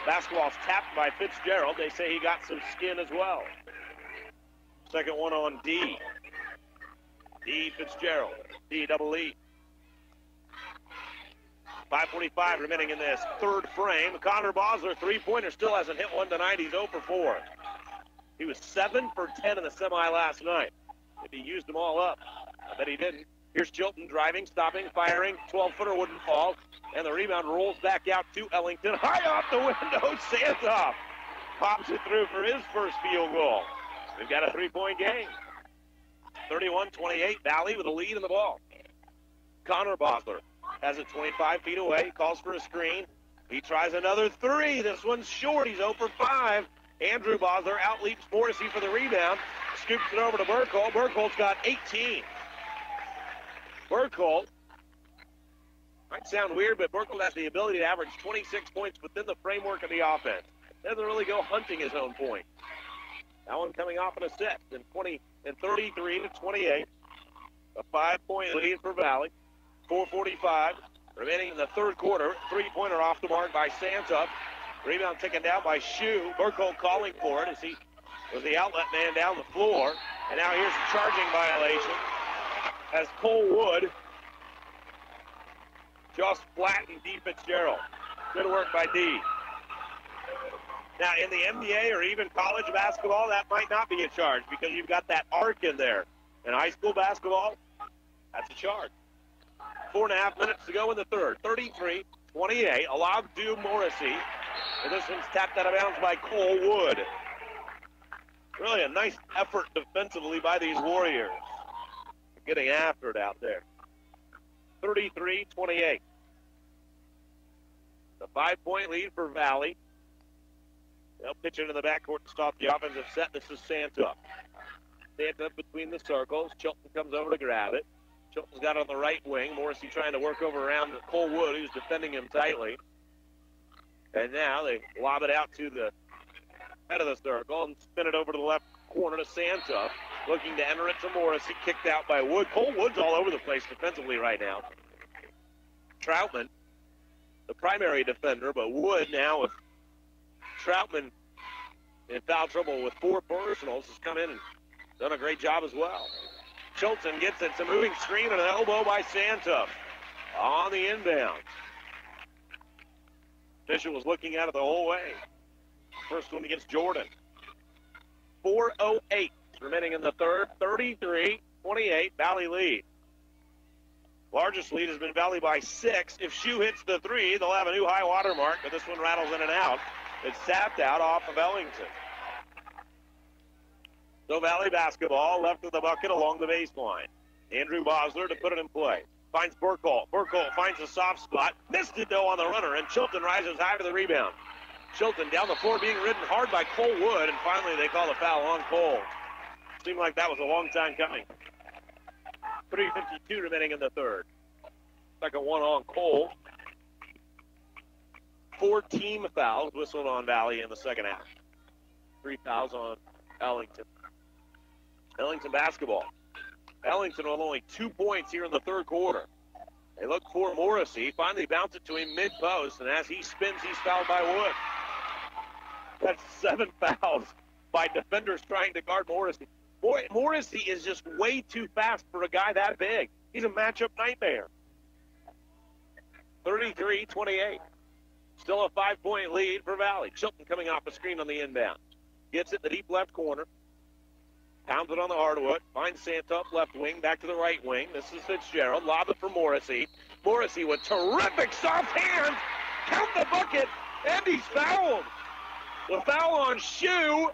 Basketball's tapped by Fitzgerald. They say he got some skin as well. Second one on D. D. Fitzgerald. D. double E. 5:45 remaining in this third frame. Connor Bosler, three-pointer, still hasn't hit one tonight. He's 0 for 4. He was 7 for 10 in the semi last night. If he used them all up, I bet he didn't. Here's Chilton driving, stopping, firing. 12-footer wouldn't fall. And the rebound rolls back out to Ellington. High off the window, Santoff pops it through for his first field goal. We've got a three-point game. 31-28, Valle with a lead in the ball. Connor Bosler has it 25 feet away, calls for a screen. He tries another three. This one's short. He's 0 for 5. Andrew Bosler outleaps Morrissey for the rebound. Scoops it over to Burkholdt. Burkholdt's got 18. Burkholdt, might sound weird, but Burkholdt has the ability to average 26 points within the framework of the offense. Doesn't really go hunting his own point. That one coming off an assist in 33-28. A 5-point lead for Valle. 4:45 remaining in the third quarter. Three-pointer off the mark by Santup. Rebound taken down by Shue. Burkholdt calling for it as he was the outlet man down the floor. And now here's a charging violation as Cole Wood just flattened D. Fitzgerald. Good work by D. Now, in the NBA or even college basketball, that might not be a charge because you've got that arc in there. In high school basketball, that's a charge. 4.5 minutes to go in the third. 33-28. A lob to Morrissey. And this one's tapped out of bounds by Cole Wood. Really a nice effort defensively by these Warriors. Getting after it out there. 33-28. The 5-point lead for Valle. They'll pitch into the backcourt to stop the offensive set. This is Santup. Santup between the circles. Chilton comes over to grab it. Chilton's got it on the right wing. Morrissey trying to work over around Cole Wood, who's defending him tightly. And now they lob it out to the head of the circle and spin it over to the left corner to Santup. Looking to enter it to Morrissey. Kicked out by Wood. Cole Wood's all over the place defensively right now. Troutman, the primary defender, but Wood now with Troutman in foul trouble with 4 personals has come in and done a great job as well. Chilton gets it. It's a moving screen and an elbow by Santup on the inbound. Fisher was looking at it the whole way. First one against Jordan. 4:08 remaining in the third. 33-28, Valle lead. Largest lead has been Valle by 6. If Shue hits the 3, they'll have a new high water mark, but this one rattles in and out. It's tapped out off of Ellington. So Valle basketball left of the bucket along the baseline. Andrew Bosler to put it in play. Finds Burkholdt. Burkholdt finds a soft spot. Missed it, though, on the runner, and Chilton rises high to the rebound. Chilton down the floor being ridden hard by Cole Wood, and finally they call a foul on Cole. Seemed like that was a long time coming. 3:52 remaining in the third. Second one on Cole. 4 team fouls whistled on Valle in the second half. 3 fouls on Ellington. Ellington basketball. Ellington with only 2 points here in the third quarter. They look for Morrissey. Finally bounce it to him mid-post, and as he spins, he's fouled by Wood. That's 7 fouls by defenders trying to guard Morrissey. Boy, Morrissey is just way too fast for a guy that big. He's a matchup nightmare. 33-28. Still a 5-point lead for Valle. Chilton coming off a screen on the inbound. Gets it in the deep left corner. Pounds it on the hardwood. Finds Santup left wing. Back to the right wing. This is Fitzgerald. Lob it for Morrissey. Morrissey with terrific soft hands. Count the bucket. And he's fouled. The foul on Shue.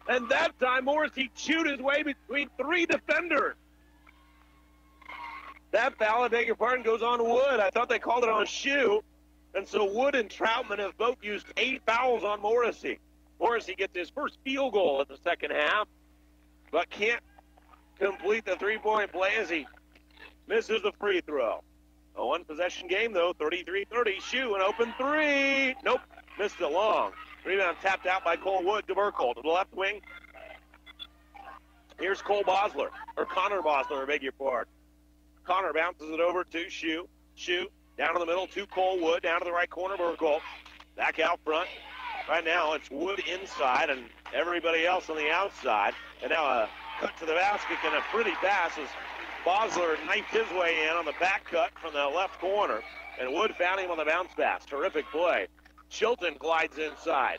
And that time Morrissey chewed his way between 3 defenders. That foul, I beg your pardon, goes on Wood. I thought they called it on Shue. And so Wood and Troutman have both used 8 fouls on Morrissey. Morrissey gets his first field goal in the second half, but can't complete the 3-point play as he misses the free throw. A 1-possession game, though, 33-30. Shue, an open 3. Nope, missed it long. Rebound tapped out by Cole Wood to Burkholdt to the left wing. Here's Connor Bosler, I beg your pardon. Connor bounces it over to Shue. Shue down in the middle to Cole Wood, down to the right corner, Burkholdt. Back out front. Right now it's Wood inside and everybody else on the outside. And now a cut to the basket and a pretty pass as Bosler knifed his way in on the back cut from the left corner, and Wood found him on the bounce pass. Terrific play. Chilton glides inside,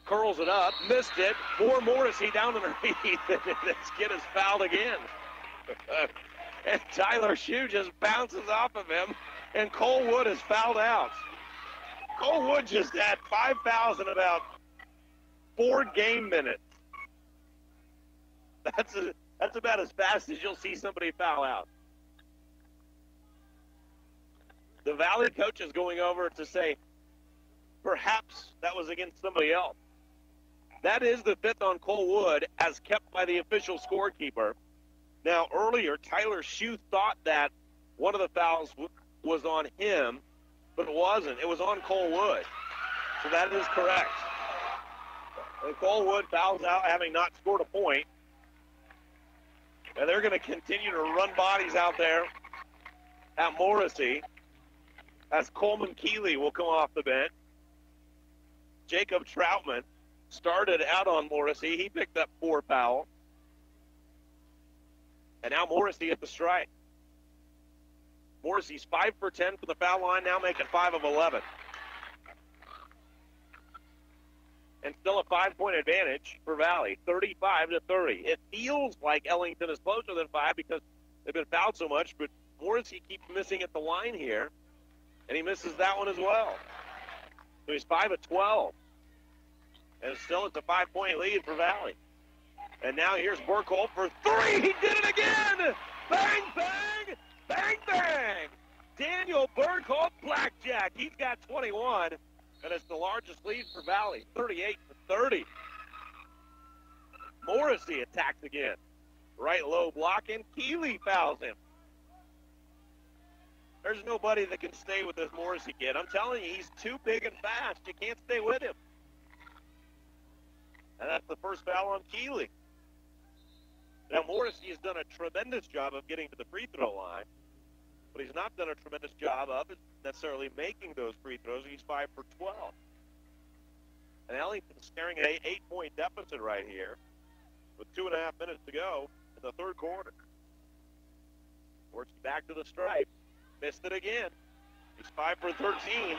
curls it up, missed it. More Morrissey down underneath, and this kid is fouled again. And Tyler Shue just bounces off of him, and Cole Wood is fouled out. Cole Wood just had 5 fouls in about 4 game minutes. That's about as fast as you'll see somebody foul out. The Valley coach is going over to say, perhaps that was against somebody else. That is the 5th on Cole Wood, as kept by the official scorekeeper. Now, earlier, Tyler Shue thought that one of the fouls was on him, but it wasn't. It was on Cole Wood. So that is correct. And Cole Wood fouls out, having not scored a point. And they're going to continue to run bodies out there at Morrissey, as Coleman Keeley will come off the bench. Jacob Troutman started out on Morrissey. He picked up 4 fouls. And now Morrissey at the strike. Morrissey's 5 for 10 from the foul line, now making 5 of 11. And still a 5-point advantage for Valley, 35-30. It feels like Ellington is closer than 5 because they've been fouled so much, but Morrissey keeps missing at the line here, and he misses that one as well. So he's 5 of 12. And still it's a 5-point lead for Valley. And now here's Burkholz for 3. He did it again! Bang, bang, bang, bang! Daniel Burkholz, blackjack. He's got 21. And it's the largest lead for Valley, 38-30. Morrissey attacks again. Right low blocking. Keeley fouls him. There's nobody that can stay with this Morrissey kid. I'm telling you, he's too big and fast. You can't stay with him. And that's the first foul on Keeley. Now, Morrissey has done a tremendous job of getting to the free throw line. What he's not done a tremendous job of is necessarily making those free throws. He's 5 for 12. And Ellington's staring at an 8-point deficit right here with 2.5 minutes to go in the third quarter. Works back to the stripe. Missed it again. He's 5 for 13.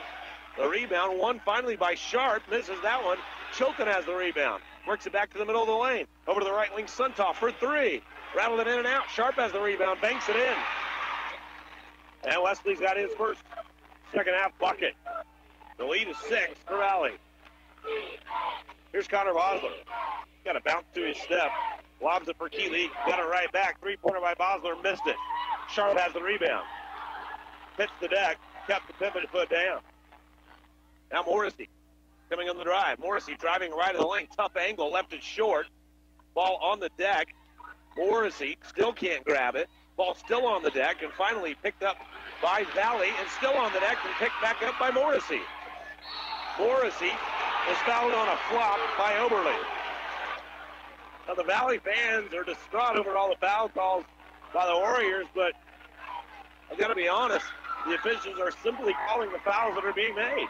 The rebound won finally by Sharp. Misses that one. Chilton has the rebound. Works it back to the middle of the lane. Over to the right wing, Suntoff for 3. Rattled it in and out. Sharp has the rebound. Banks it in. And Wesley's got his first second-half bucket. The lead is 6 for Valley. Here's Connor Bosler. Got a bounce to his step. Lobs it for Keeley. Got it right back. 3-pointer by Bosler. Missed it. Sharp has the rebound. Hits the deck. Kept the pivot foot down. Now Morrissey coming on the drive. Morrissey driving right of the lane. Tough angle. Left it short. Ball on the deck. Morrissey still can't grab it. Ball still on the deck, and finally picked up by Valley, and still on the deck, and picked back up by Morrissey. Morrissey is fouled on a flop by Oberle. Now the Valley fans are distraught over all the foul calls by the Warriors, but I've got to be honest, the officials are simply calling the fouls that are being made.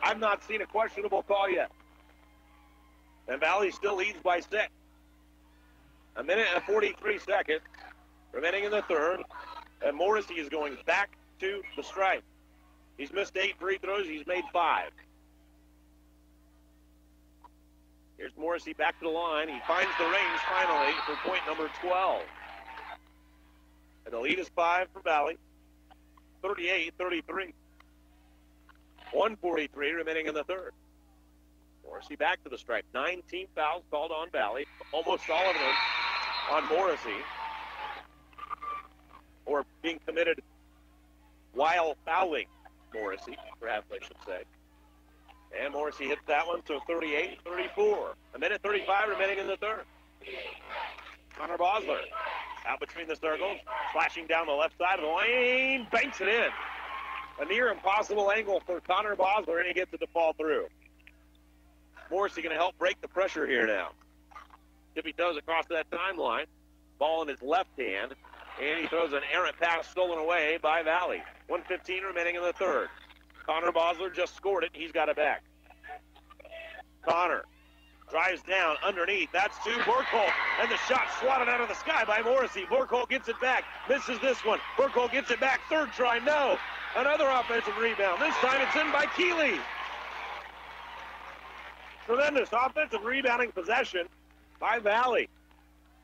I've not seen a questionable call yet. And Valley still leads by 6. 1 minute and 43 seconds remaining in the third, and Morrissey is going back to the stripe. He's missed 8 free throws. He's made 5. Here's Morrissey back to the line. He finds the range finally for point number 12. And the lead is 5 for Valley, 38-33. 1:43 remaining in the third. Morrissey back to the stripe. 19 fouls called on Valley, almost all of them on Morrissey, or being committed while fouling Morrissey, perhaps I should say. And Morrissey hits that one, so 38-34. 1 minute 35 remaining in the third. Connor Bosler out between the circles, flashing down the left side of the lane, banks it in. A near impossible angle for Connor Bosler, and he gets it to fall through. Morrissey going to help break the pressure here now. Tippy toes across that timeline. Ball in his left hand. And he throws an errant pass stolen away by Valley. 1:15 remaining in the third. Connor Bosler just scored it. He's got it back. Connor Drives down underneath. That's to Burkholz. And the shot swatted out of the sky by Morrissey. Burkholz gets it back. Misses this one. Burkholz gets it back. Third try. No. Another offensive rebound. This time it's in by Keeley. Tremendous offensive rebounding possession by Valle.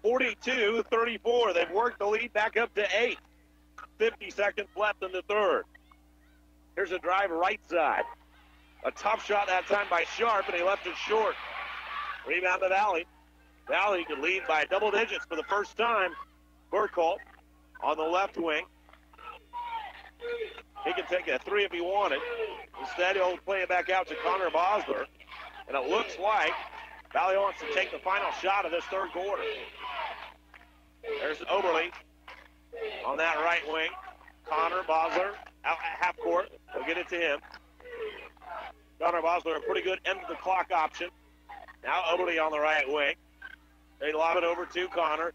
42-34. They've worked the lead back up to 8. 50 seconds left in the third. Here's a drive right side. A tough shot that time by Sharp, and he left it short. Rebound to Valle. Valle could lead by double digits for the first time. Burkholz on the left wing. He can take a 3 if he wanted. Instead, he'll play it back out to Connor Bosler. And it looks like Valle wants to take the final shot of this third quarter. There's Oberle on that right wing. Connor Bosler out at half court. They'll get it to him. Connor Bosler, a pretty good end of the clock option. Now Oberle on the right wing. They lob it over to Connor.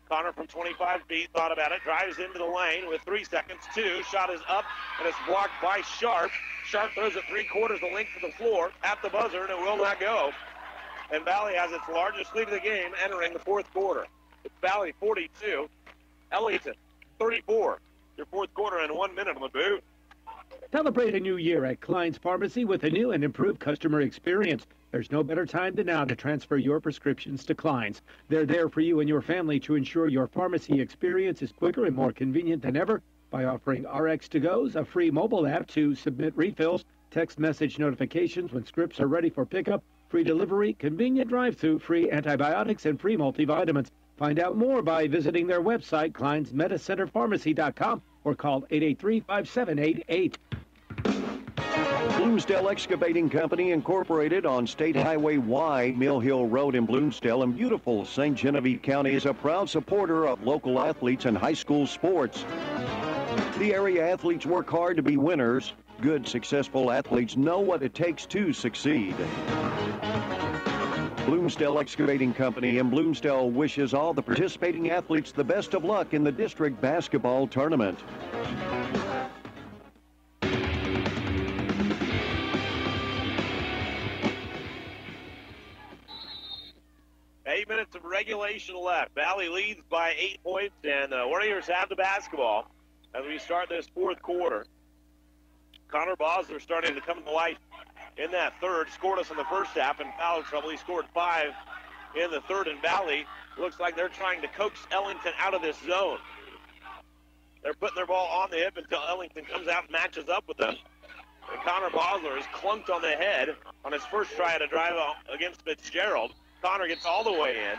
Connor from 25 feet thought about it. Drives into the lane with 3 seconds. 2. Shot is up and it's blocked by Sharp. Sharp throws it 3/4 the length of the floor at the buzzer, and it will not go. And Valle has its largest lead of the game entering the fourth quarter. It's Valle 42, Ellington 34. Your fourth quarter in 1 minute on the boot. Celebrate a new year at Klein's Pharmacy with a new and improved customer experience. There's no better time than now to transfer your prescriptions to Klein's. They're there for you and your family to ensure your pharmacy experience is quicker and more convenient than ever by offering RX2Go's, a free mobile app to submit refills, text message notifications when scripts are ready for pickup, free delivery, convenient drive-thru, free antibiotics, and free multivitamins. Find out more by visiting their website, kleinsmedicenterpharmacy.com, or call 883-5788. Bloomsdale Excavating Company Incorporated on State Highway Y, Mill Hill Road in Bloomsdale, and beautiful St. Genevieve County is a proud supporter of local athletes and high school sports. The area athletes work hard to be winners. Good, successful athletes know what it takes to succeed. Bloomsdale Excavating Company in Bloomsdale wishes all the participating athletes the best of luck in the district basketball tournament. 8 minutes of regulation left. Valle leads by 8 points, and the Warriors have the basketball as we start this fourth quarter. Connor Bosler starting to come to life in that third. Scored us in the first half in foul trouble. He scored 5 in the third, and Valle looks like they're trying to coax Ellington out of this zone. They're putting their ball on the hip until Ellington comes out and matches up with them. And Connor Bosler is clunked on the head on his first try to drive against Fitzgerald. Connor gets all the way in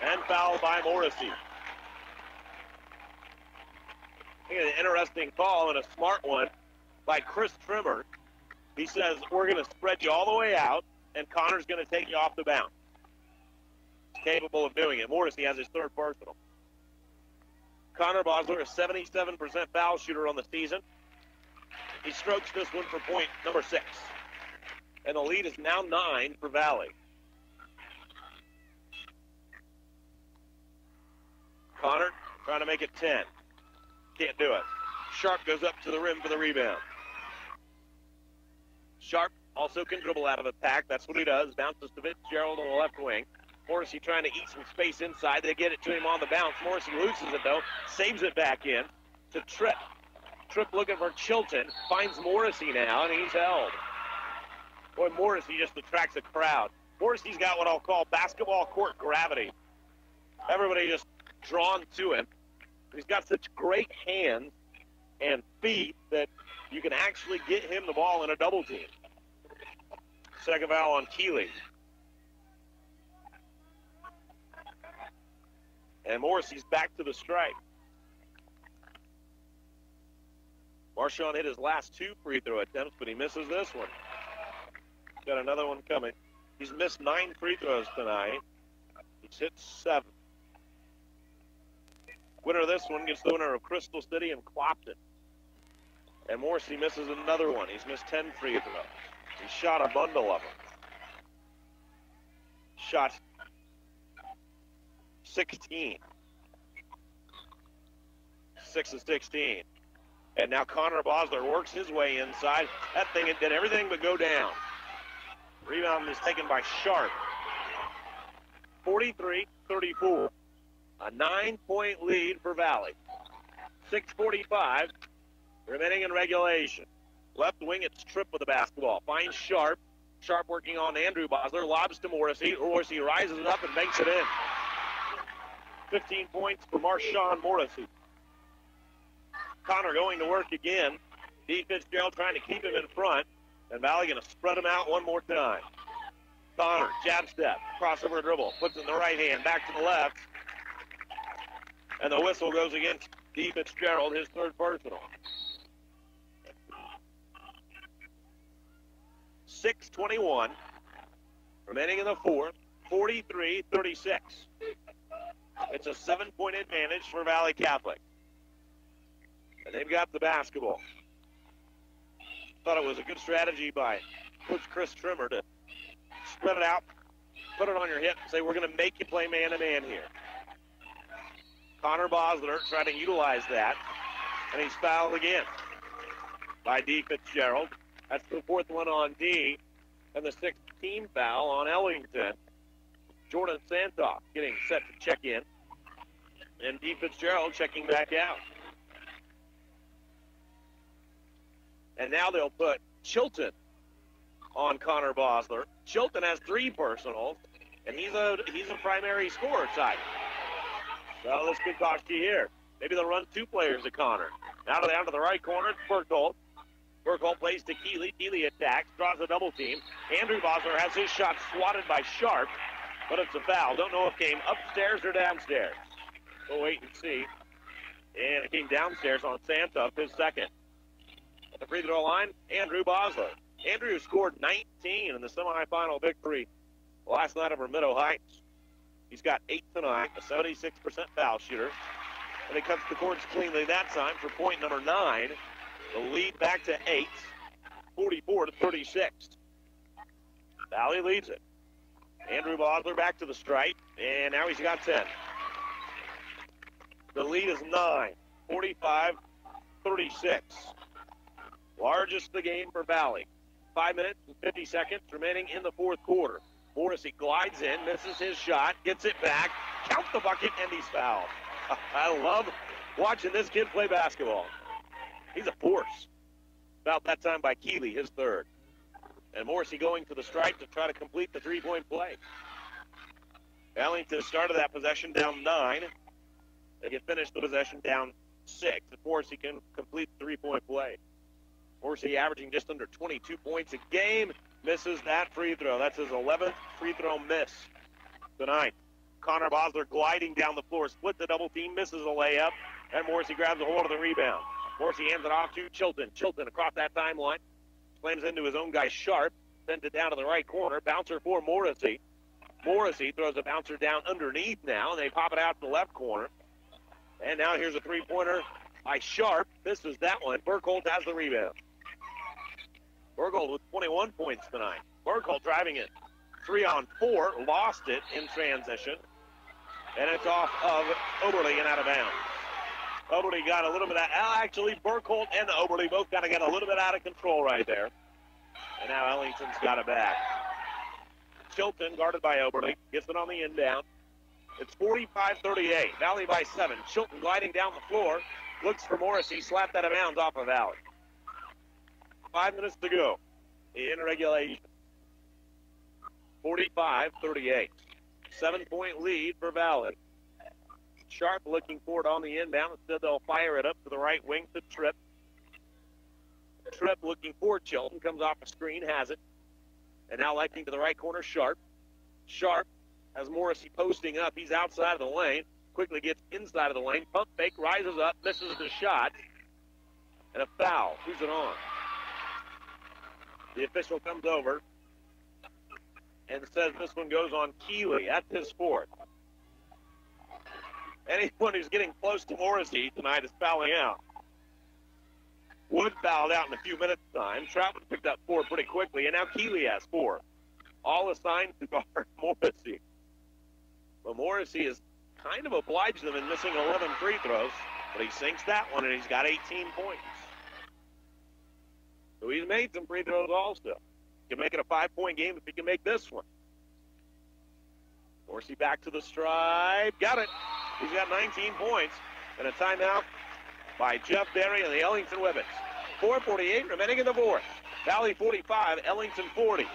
and fouled by Morrissey. I think an interesting call and a smart one by Chris Trimmer. He says, we're going to spread you all the way out, and Connor's going to take you off the bounce. He's capable of doing it. Morrissey has his third personal. Connor Bosler, a 77% foul shooter on the season. He strokes this one for point number 6. And the lead is now 9 for Valle. Connor trying to make it 10. Can't do it. Sharp goes up to the rim for the rebound. Sharp also can dribble out of the pack. That's what he does. Bounces to Fitzgerald on the left wing. Morrissey trying to eat some space inside. They get it to him on the bounce. Morrissey loses it, though. Saves it back in to Tripp. Tripp looking for Chilton. Finds Morrissey now, and he's held. Boy, Morrissey just attracts a crowd. Morrissey's got what I'll call basketball court gravity. Everybody just drawn to him. He's got such great hands and feet that you can actually get him the ball in a double team. Second foul on Keeley. And Morrissey's back to the strike. Marshawn hit his last 2 free throw attempts, but he misses this one. Got another one coming. He's missed 9 free throws tonight. He's hit 7. Winner of this one gets the winner of Crystal City and Clopton. And Morrissey misses another one. He's missed 10 free throws. He shot a bundle of them. Shot 16. 6 of 16. And now Connor Bosler works his way inside. That thing, it did everything but go down. Rebound is taken by Sharp. 43-34. A 9-point lead for Valle. 6:45 remaining in regulation. Left wing, it's Tripp with the basketball. Finds Sharp. Sharp working on Andrew Bosler. Lobs to Morrissey. Morrissey rises up and banks it in. 15 points for Marshawn Morrissey. Connor going to work again. D. Fitzgerald trying to keep him in front. And Valle going to spread him out one more time. Connor, jab step, crossover dribble. Puts it in the right hand, back to the left. And the whistle goes against D. Fitzgerald, his third personal. 6:21 remaining in the fourth. 43-36. It's a 7-point advantage for Valle Catholic. And they've got the basketball. Thought it was a good strategy by Coach Chris Trimmer to spread it out, put it on your hip, and say, we're going to make you play man-to-man here. Connor Bosler trying to utilize that, and he's fouled again by D. Fitzgerald. That's the fourth one on D, and the sixth team foul on Ellington. Jordan Santoff getting set to check in, and D. Fitzgerald checking back out. And now they'll put Chilton on Connor Bosler. Chilton has 3 personals, and he's a primary scorer type. So this could cost you here. Maybe they'll run 2 players at Connor. Now down to the right corner, Burkholdt. Burkholdt plays to Keeley. Keeley attacks, draws a double team. Andrew Bosler has his shot swatted by Sharp, but it's a foul. Don't know if it came upstairs or downstairs. We'll wait and see. And it came downstairs on Santoff, his second. At the free throw line, Andrew Bosler. Andrew scored 19 in the semifinal victory last night over Meadow Heights. He's got 8 tonight, a 76% foul shooter. And he cuts the cords cleanly that time for point number 9. The lead back to 8, 44-36. Valle leads it. Andrew Bosler back to the stripe, and now he's got 10. The lead is 9, 45-36. Largest of the game for Valle. 5 minutes and 50 seconds remaining in the fourth quarter. Morrissey glides in, misses his shot, gets it back, count the bucket, and he's fouled. I love watching this kid play basketball. He's a force. Fouled that time by Keeley, his third. And Morrissey going to the stripe to try to complete the 3-point play. Ellington started that possession down 9. They can finish the possession down 6. If Morrissey can complete the 3-point play. Morrissey averaging just under 22 points a game. Misses that free throw. That's his 11th free throw miss tonight. Connor Bosler gliding down the floor. Split the double team. Misses a layup. And Morrissey grabs a hold of the rebound. Morrissey hands it off to Chilton. Chilton across that timeline. Slams into his own guy Sharp. Sends it down to the right corner. Bouncer for Morrissey. Morrissey throws a bouncer down underneath now. And they pop it out to the left corner. And now here's a three-pointer by Sharp. Misses that one. Burkholdt has the rebound. Burkholdt with 21 points tonight. Burkholdt driving it 3-on-4, lost it in transition, and it's off of Oberle and out of bounds. Oberle got a little bit actually Burkholdt and Oberle both kind of got a little bit out of control right there. And now Ellington's got it back. Chilton guarded by Oberle, gets it on the inbound. It's 45-38, Valle by 7. Chilton gliding down the floor, looks for Morrissey, slapped out of bounds off of Valle. 5 minutes to go in regulation. 45-38. 7-point lead for Valle. Sharp looking for it on the inbound. Instead, they'll fire it up to the right wing to Tripp. Tripp looking for Chilton. Comes off a screen, has it. And now lighting to the right corner, Sharp. Sharp has Morrissey posting up. He's outside of the lane. Quickly gets inside of the lane. Pump fake, rises up, misses the shot. And a foul. Who's it on? The official comes over and says this one goes on Keeley. That's his fourth. Anyone who's getting close to Morrissey tonight is fouling out. Wood fouled out in a few minutes' time. Troutman picked up 4 pretty quickly, and now Keeley has 4. All assigned to guard Morrissey. But Morrissey is kind of obliged them in missing 11 free throws, but he sinks that one, and he's got 18 points. So he's made some free throws also. He can make it a 5-point game if he can make this one. Dorsey back to the stripe. Got it. He's got 19 points. And a timeout by Jeff Berry and the Ellington Whippets. 4:48 remaining in the fourth. Valley 45, Ellington 40.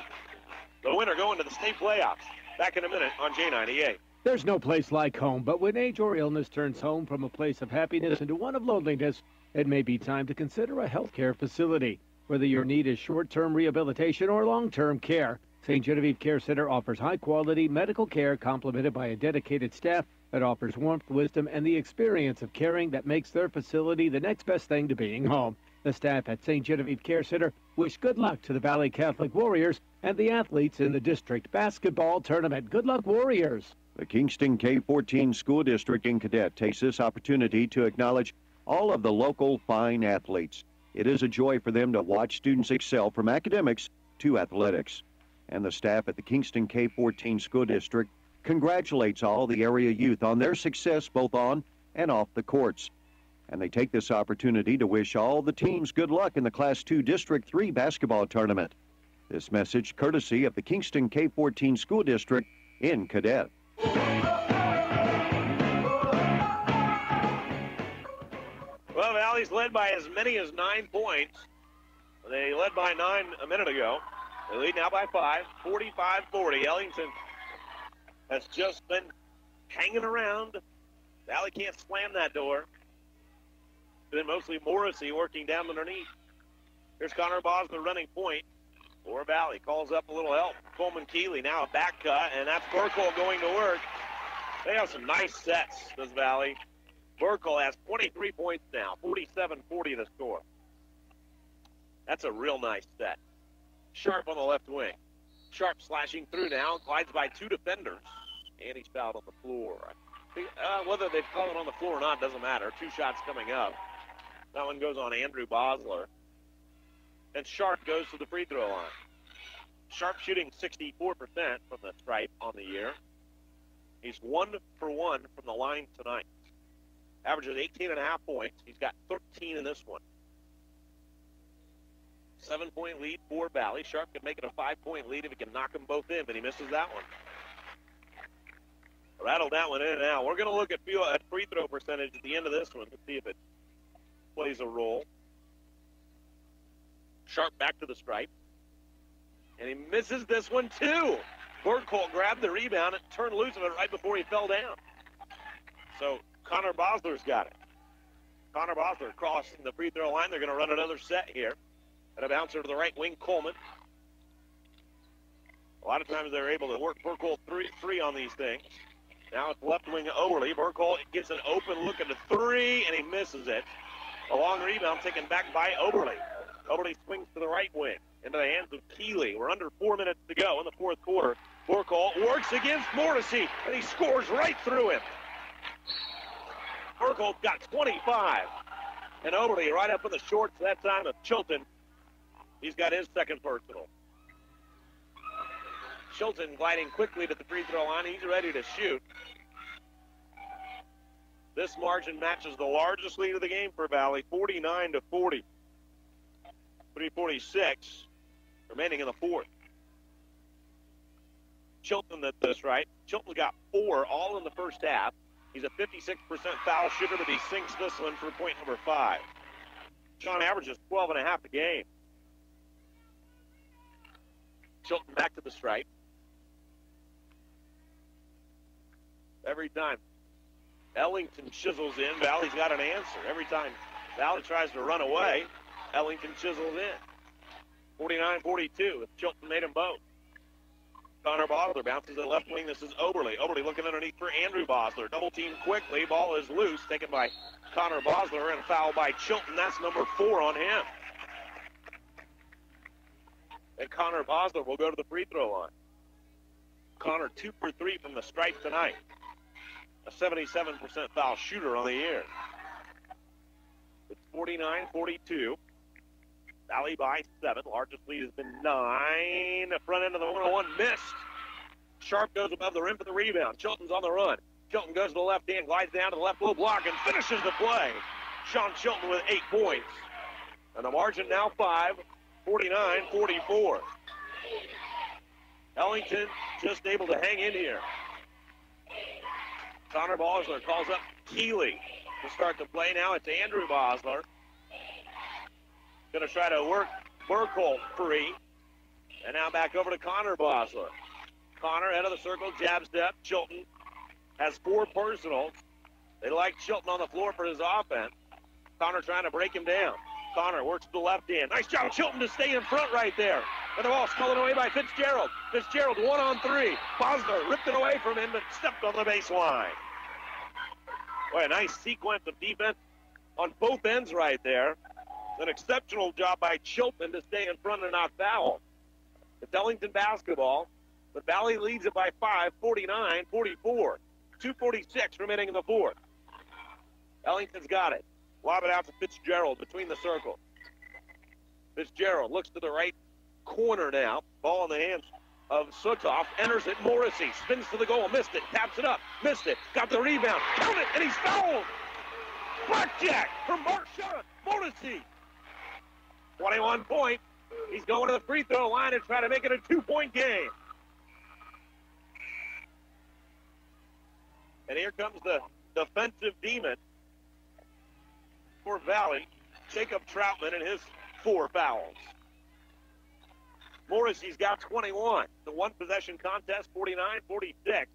The winner going to the state playoffs. Back in a minute on J98. There's no place like home, but when age or illness turns home from a place of happiness into one of loneliness, it may be time to consider a healthcare facility. Whether your need is short-term rehabilitation or long-term care, St. Genevieve Care Center offers high-quality medical care complemented by a dedicated staff that offers warmth, wisdom, and the experience of caring that makes their facility the next best thing to being home. The staff at St. Genevieve Care Center wish good luck to the Valley Catholic Warriors and the athletes in the district basketball tournament. Good luck, Warriors! The Kingston K-14 School District in Cadet takes this opportunity to acknowledge all of the local fine athletes. It is a joy for them to watch students excel from academics to athletics. And the staff at the Kingston K-14 School District congratulates all the area youth on their success both on and off the courts. And they take this opportunity to wish all the teams good luck in the Class 2 District 3 basketball tournament. This message courtesy of the Kingston K-14 School District in Cadet. Well, Valley's led by as many as 9 points. They led by 9 a minute ago. They lead now by 5, 45-40. Ellington has just been hanging around. Valley can't slam that door. Then mostly Morrissey working down underneath. Here's Connor Bosler running point for Valley. Calls up a little help. Coleman Keeley now a back cut, and that's Burkle going to work. They have some nice sets, this Valley. Burkle has 23 points now, 47-40 the score. That's a real nice set. Sharp on the left wing. Sharp slashing through now, glides by 2 defenders. And he's fouled on the floor. Whether they've called it on the floor or not doesn't matter. 2 shots coming up. That one goes on Andrew Bosler. And Sharp goes to the free throw line. Sharp shooting 64% from the stripe on the year. He's 1 for 1 from the line tonight. Averages 18.5 points. He's got 13 in this one. 7-point lead for Valley. Sharp can make it a 5-point lead if he can knock them both in, but he misses that one. Rattled that one in and out. We're going to look at free throw percentage at the end of this one to see if it plays a role. Sharp back to the stripe. And he misses this one too. Burkholt grabbed the rebound and turned loose of it right before he fell down. So Connor Bosler's got it. Connor Bosler crossing the free throw line. They're going to run another set here. And a bouncer to the right wing, Coleman. A lot of times they're able to work Burkholt three on these things. Now it's left wing Overly. Burkholt gets an open look at the 3, and he misses it. A long rebound taken back by Overly. Overly swings to the right wing into the hands of Keeley. We're under 4 minutes to go in the fourth quarter. Burkholt works against Morrissey, and he scores right through him. Burkholt got 25. And Overly right up in the shorts that time of Chilton. He's got his second personal. Chilton gliding quickly to the free throw line. He's ready to shoot. This margin matches the largest lead of the game for Valley, 49-40. 3:46 remaining in the fourth. Chilton at this right. Chilton's got 4 all in the first half. He's a 56% foul shooter, but he sinks this one for point number 5. Sean averages 12.5 a game. Chilton back to the stripe. Every time Ellington chisels in, Valley's got an answer. Every time Valley tries to run away, Ellington chisels in. 49-42. Chilton made them both. Connor Bosler bounces to the left wing. This is Oberly. Oberly looking underneath for Andrew Bosler. Double team quickly. Ball is loose. Taken by Connor Bosler and a foul by Chilton. That's number 4 on him. And Connor Bosler will go to the free throw line. Connor 2 for 3 from the stripe tonight. A 77% foul shooter on the year. It's 49-42. Valley by 7. Largest lead has been 9. The front end of the 101 missed. Sharp goes above the rim for the rebound. Chilton's on the run. Chilton goes to the left hand, glides down to the left low block, and finishes the play. Sean Chilton with 8 points. And the margin now 5, 49-44. Ellington just able to hang in here. Connor Bosler calls up Keeley to start the play. Now it's Andrew Bosler. Going to try to work Burkholz free. And now back over to Connor Bosler. Connor, head of the circle, jab step. Chilton has 4 personals. They like Chilton on the floor for his offense. Connor trying to break him down. Connor works to the left hand. Nice job, Chilton, to stay in front right there. And the ball stolen away by Fitzgerald. Fitzgerald 1-on-3. Bosler ripped it away from him, but stepped on the baseline. Boy, a nice sequence of defense on both ends right there. An exceptional job by Chilton to stay in front and not foul. It's Ellington basketball, but Valle leads it by 5, 49-44. 2:46 remaining in the fourth. Ellington's got it. Lob it out to Fitzgerald between the circle. Fitzgerald looks to the right corner now. Ball in the hands of Sutoff. Enters it. Morrissey spins to the goal. Missed it. Taps it up. Missed it. Got the rebound. Count it. And he's fouled. Blackjack from Marshawn Morrissey. 21 point. He's going to the free throw line and try to make it a 2-point game. And here comes the defensive demon for Valle, Jacob Troutman, and his 4 fouls. Morrissey's got 21. The one-possession contest, 49-46.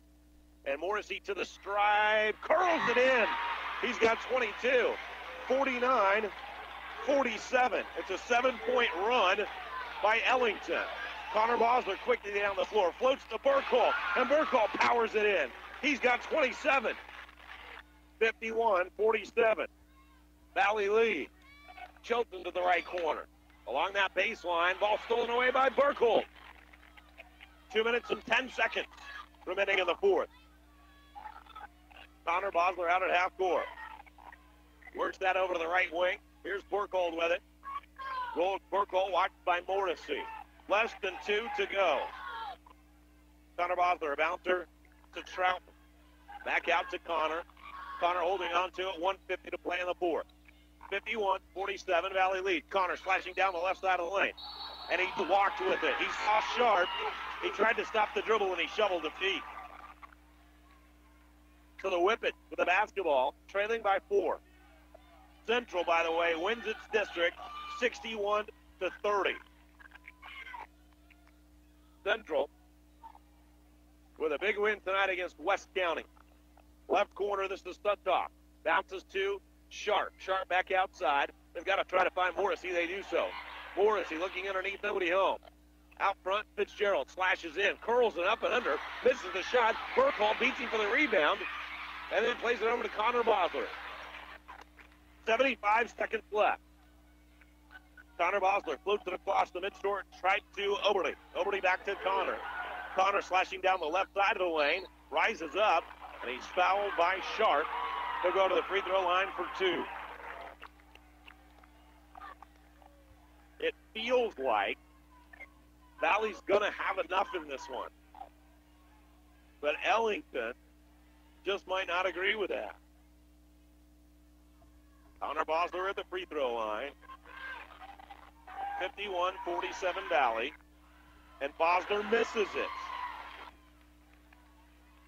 And Morrissey to the stride, curls it in. He's got 22. 49-47. It's a 7-point run by Ellington. Connor Bosler quickly down the floor, floats to Burkholz, and Burkholz powers it in. He's got 27. 51-47. Valle lead. Chilton to the right corner. Along that baseline, ball stolen away by Burkholz. 2 minutes and 10 seconds remaining in the fourth. Connor Bosler out at half court. Works that over to the right wing. Here's Burkholz with it. Burkholz watched by Morrissey. Less than 2 to go. Connor Bosler, a bouncer to Trout. Back out to Connor. Connor holding on to it. 1:50 to play in the fourth. 51-47, Valle lead. Connor slashing down the left side of the lane. And he walked with it. He saw Sharp. He tried to stop the dribble and he shoveled the feet. So the Whippet with the basketball, trailing by 4. Central, by the way, wins its district 61-30. Central with a big win tonight against West County. Left corner, this is Sutoff. Bounces to Sharp. Sharp back outside. They've got to try to find Morrissey. They do so. Morrissey looking underneath, nobody home. Out front, Fitzgerald slashes in, curls it up and under, misses the shot. Burkholz beats him for the rebound, and then plays it over to Connor Bosler. 75 seconds left. Connor Bosler floats it across the midcourt, tried to Oberly. Oberly back to Connor. Connor slashing down the left side of the lane, rises up, and he's fouled by Sharp. He'll go to the free throw line for 2. It feels like Valle's going to have enough in this one. But Ellington just might not agree with that. Connor Bosler at the free throw line. 51-47 Valle. And Bosler misses it.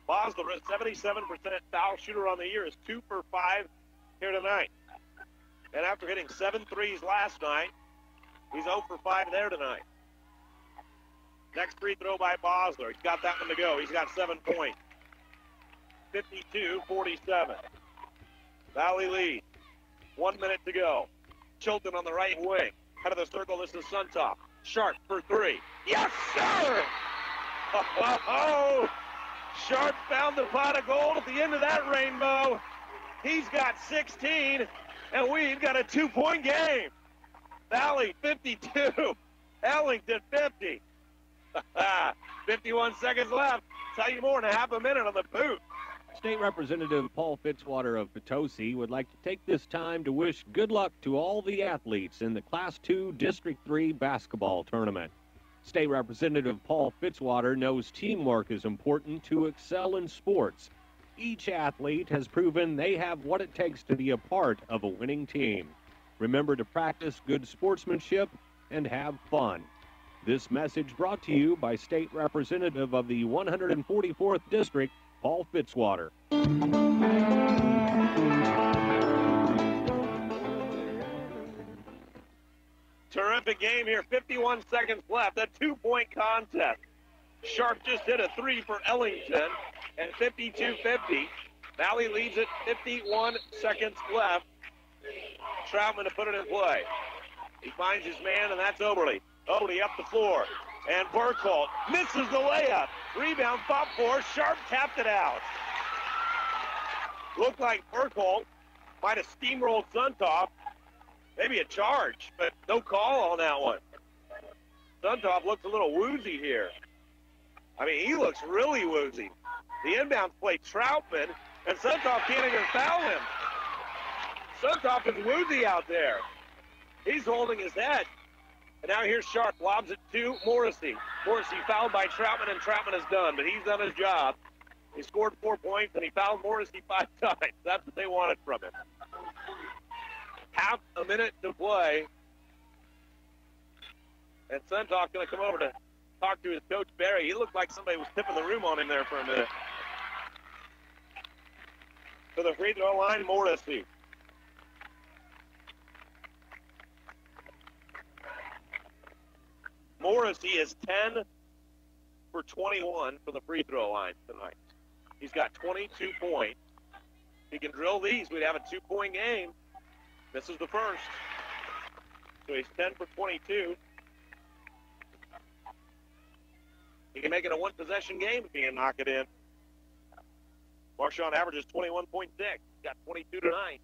Bosler, a 77% foul shooter on the year, is 2 for 5 here tonight. And after hitting 7 threes last night, he's 0 for 5 there tonight. Next free throw by Bosler. He's got that one to go. He's got 7 points. 52-47. Valle lead. 1 minute to go. Chilton on the right wing. Head of the circle, this is Sutoff. Sharp for 3. Yes, sir! Oh! Sharp found the pot of gold at the end of that rainbow. He's got 16, and we've got a 2-point game. Valle 52, Ellington 50. 51 seconds left. Tell you more in a half a minute on the boot. State Representative Paul Fitzwater of Potosi would like to take this time to wish good luck to all the athletes in the Class 2 District 3 basketball tournament. State Representative Paul Fitzwater knows teamwork is important to excel in sports. Each athlete has proven they have what it takes to be a part of a winning team. Remember to practice good sportsmanship and have fun. This message brought to you by State Representative of the 144th District, Paul Fitzwater. Terrific game here. 51 seconds left. A 2-point contest. Sharp just hit a 3 for Ellington at 52-50. Valle leads it. 51 seconds left. Troutman to put it in play. He finds his man, and that's Oberle. Oberle up the floor. And Burkholdt misses the layup. Rebound fought for. Sharp tapped it out. Looked like Burkholdt might have steamrolled Suntop. Maybe a charge, but no call on that one. Suntop looks a little woozy here. I mean, he looks really woozy. The inbounds play Troutman, and Suntop can't even foul him. Suntop is woozy out there. He's holding his head. And now here's Sharp, lobs it to Morrissey. Morrissey fouled by Troutman, and Troutman is done, but he's done his job. He scored 4 points, and he fouled Morrissey 5 times. That's what they wanted from him. Half a minute to play. And Suntop going to come over to talk to his coach, Barry. He looked like somebody was tipping the room on him there for a minute. To the free throw line, Morrissey. Morrissey is 10 for 21 from the free throw line tonight. He's got 22 points. If he can drill these, we'd have a 2-point game. This is the first. So he's 10 for 22. He can make it a one-possession game if he can knock it in. Marshawn averages 21.6. Got 22 tonight.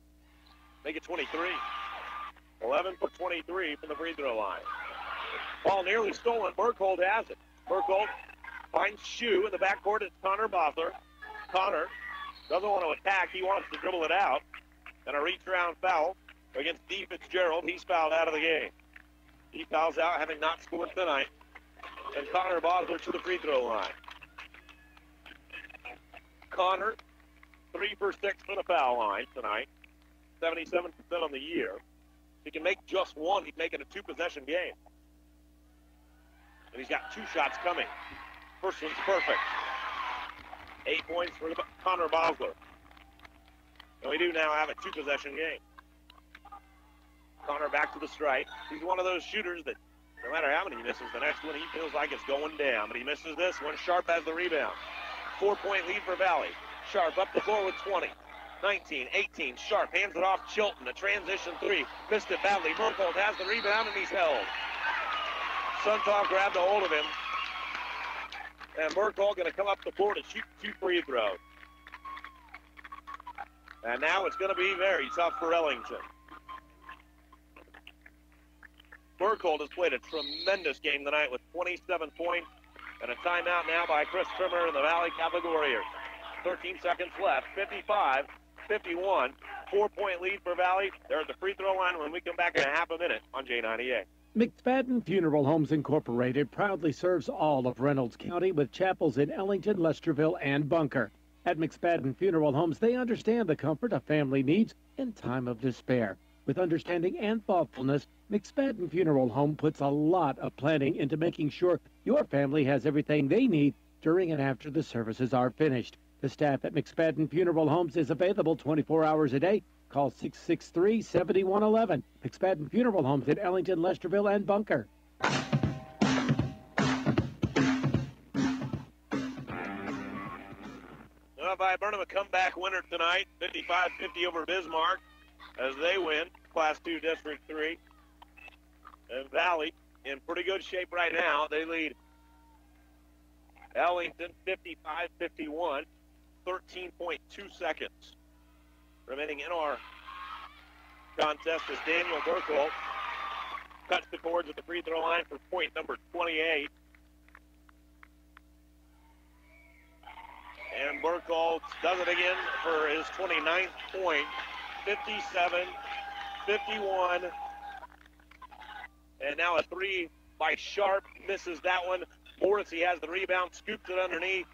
Make it 23. 11 for 23 from the free throw line. Ball nearly stolen. Burkholdt has it. Burkholdt finds Shue in the backcourt. It's Connor Bosler. Connor doesn't want to attack. He wants to dribble it out. And a reach-around foul against D. Fitzgerald. He's fouled out of the game. He fouls out, having not scored tonight. And Connor Bosler to the free throw line. Connor, 3 for 6 from the foul line tonight. 77% on the year. If he can make just one, he'd make it a two-possession game. And he's got 2 shots coming. First one's perfect. 8 points for Connor Bosler. And we do now have a 2-possession game. Connor back to the strike. He's one of those shooters that no matter how many he misses, the next one he feels like it's going down. But he misses this one. Sharp has the rebound. 4-point lead for Valle. Sharp up the floor with 20. 19, 18. Sharp hands it off Chilton. A transition 3. Missed it badly. Burkholdt has the rebound, and he's held. Suntop grabbed a hold of him. And Burkholdt going to come up the floor to shoot 2 free throws. And now it's going to be very tough for Ellington. Burkholdt has played a tremendous game tonight with 27 points and a timeout now by Chris Trimmer and the Valle Catholic Warriors. 13 seconds left, 55-51. 4-point lead for Valle. They're at the free throw line when we come back in a half a minute on J98. McSpadden Funeral Homes Incorporated proudly serves all of Reynolds County with chapels in Ellington, Lesterville, and Bunker. At McSpadden Funeral Homes, they understand the comfort a family needs in time of despair. With understanding and thoughtfulness, McSpadden Funeral Home puts a lot of planning into making sure your family has everything they need during and after the services are finished. The staff at McSpadden Funeral Homes is available 24 hours a day. Call 663-7111. McSpadden Funeral Homes in Ellington, Lesterville, and Bunker. Novi Burnham a comeback winner tonight, 55-50 over Bismarck as they win Class 2 District 3. And Valle in pretty good shape right now. They lead Ellington 55-51, 13.2 seconds remaining in our contest as Daniel Burkholdt cuts the cords at the free throw line for point number 28. And Burkholdt does it again for his 29th point, 57-51. And now a 3 by Sharp, misses that one. Morrissey has the rebound, scoops it underneath.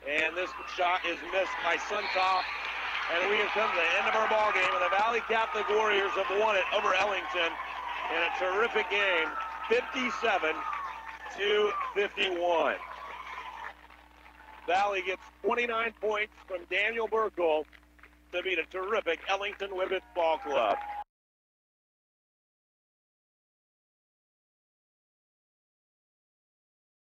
And this shot is missed by Suntop. And we have come to the end of our ball game, and the Valle Catholic Warriors have won it over Ellington in a terrific game, 57-51. Valle gets 29 points from Daniel Burkle to beat a terrific Ellington Women's Ball Club.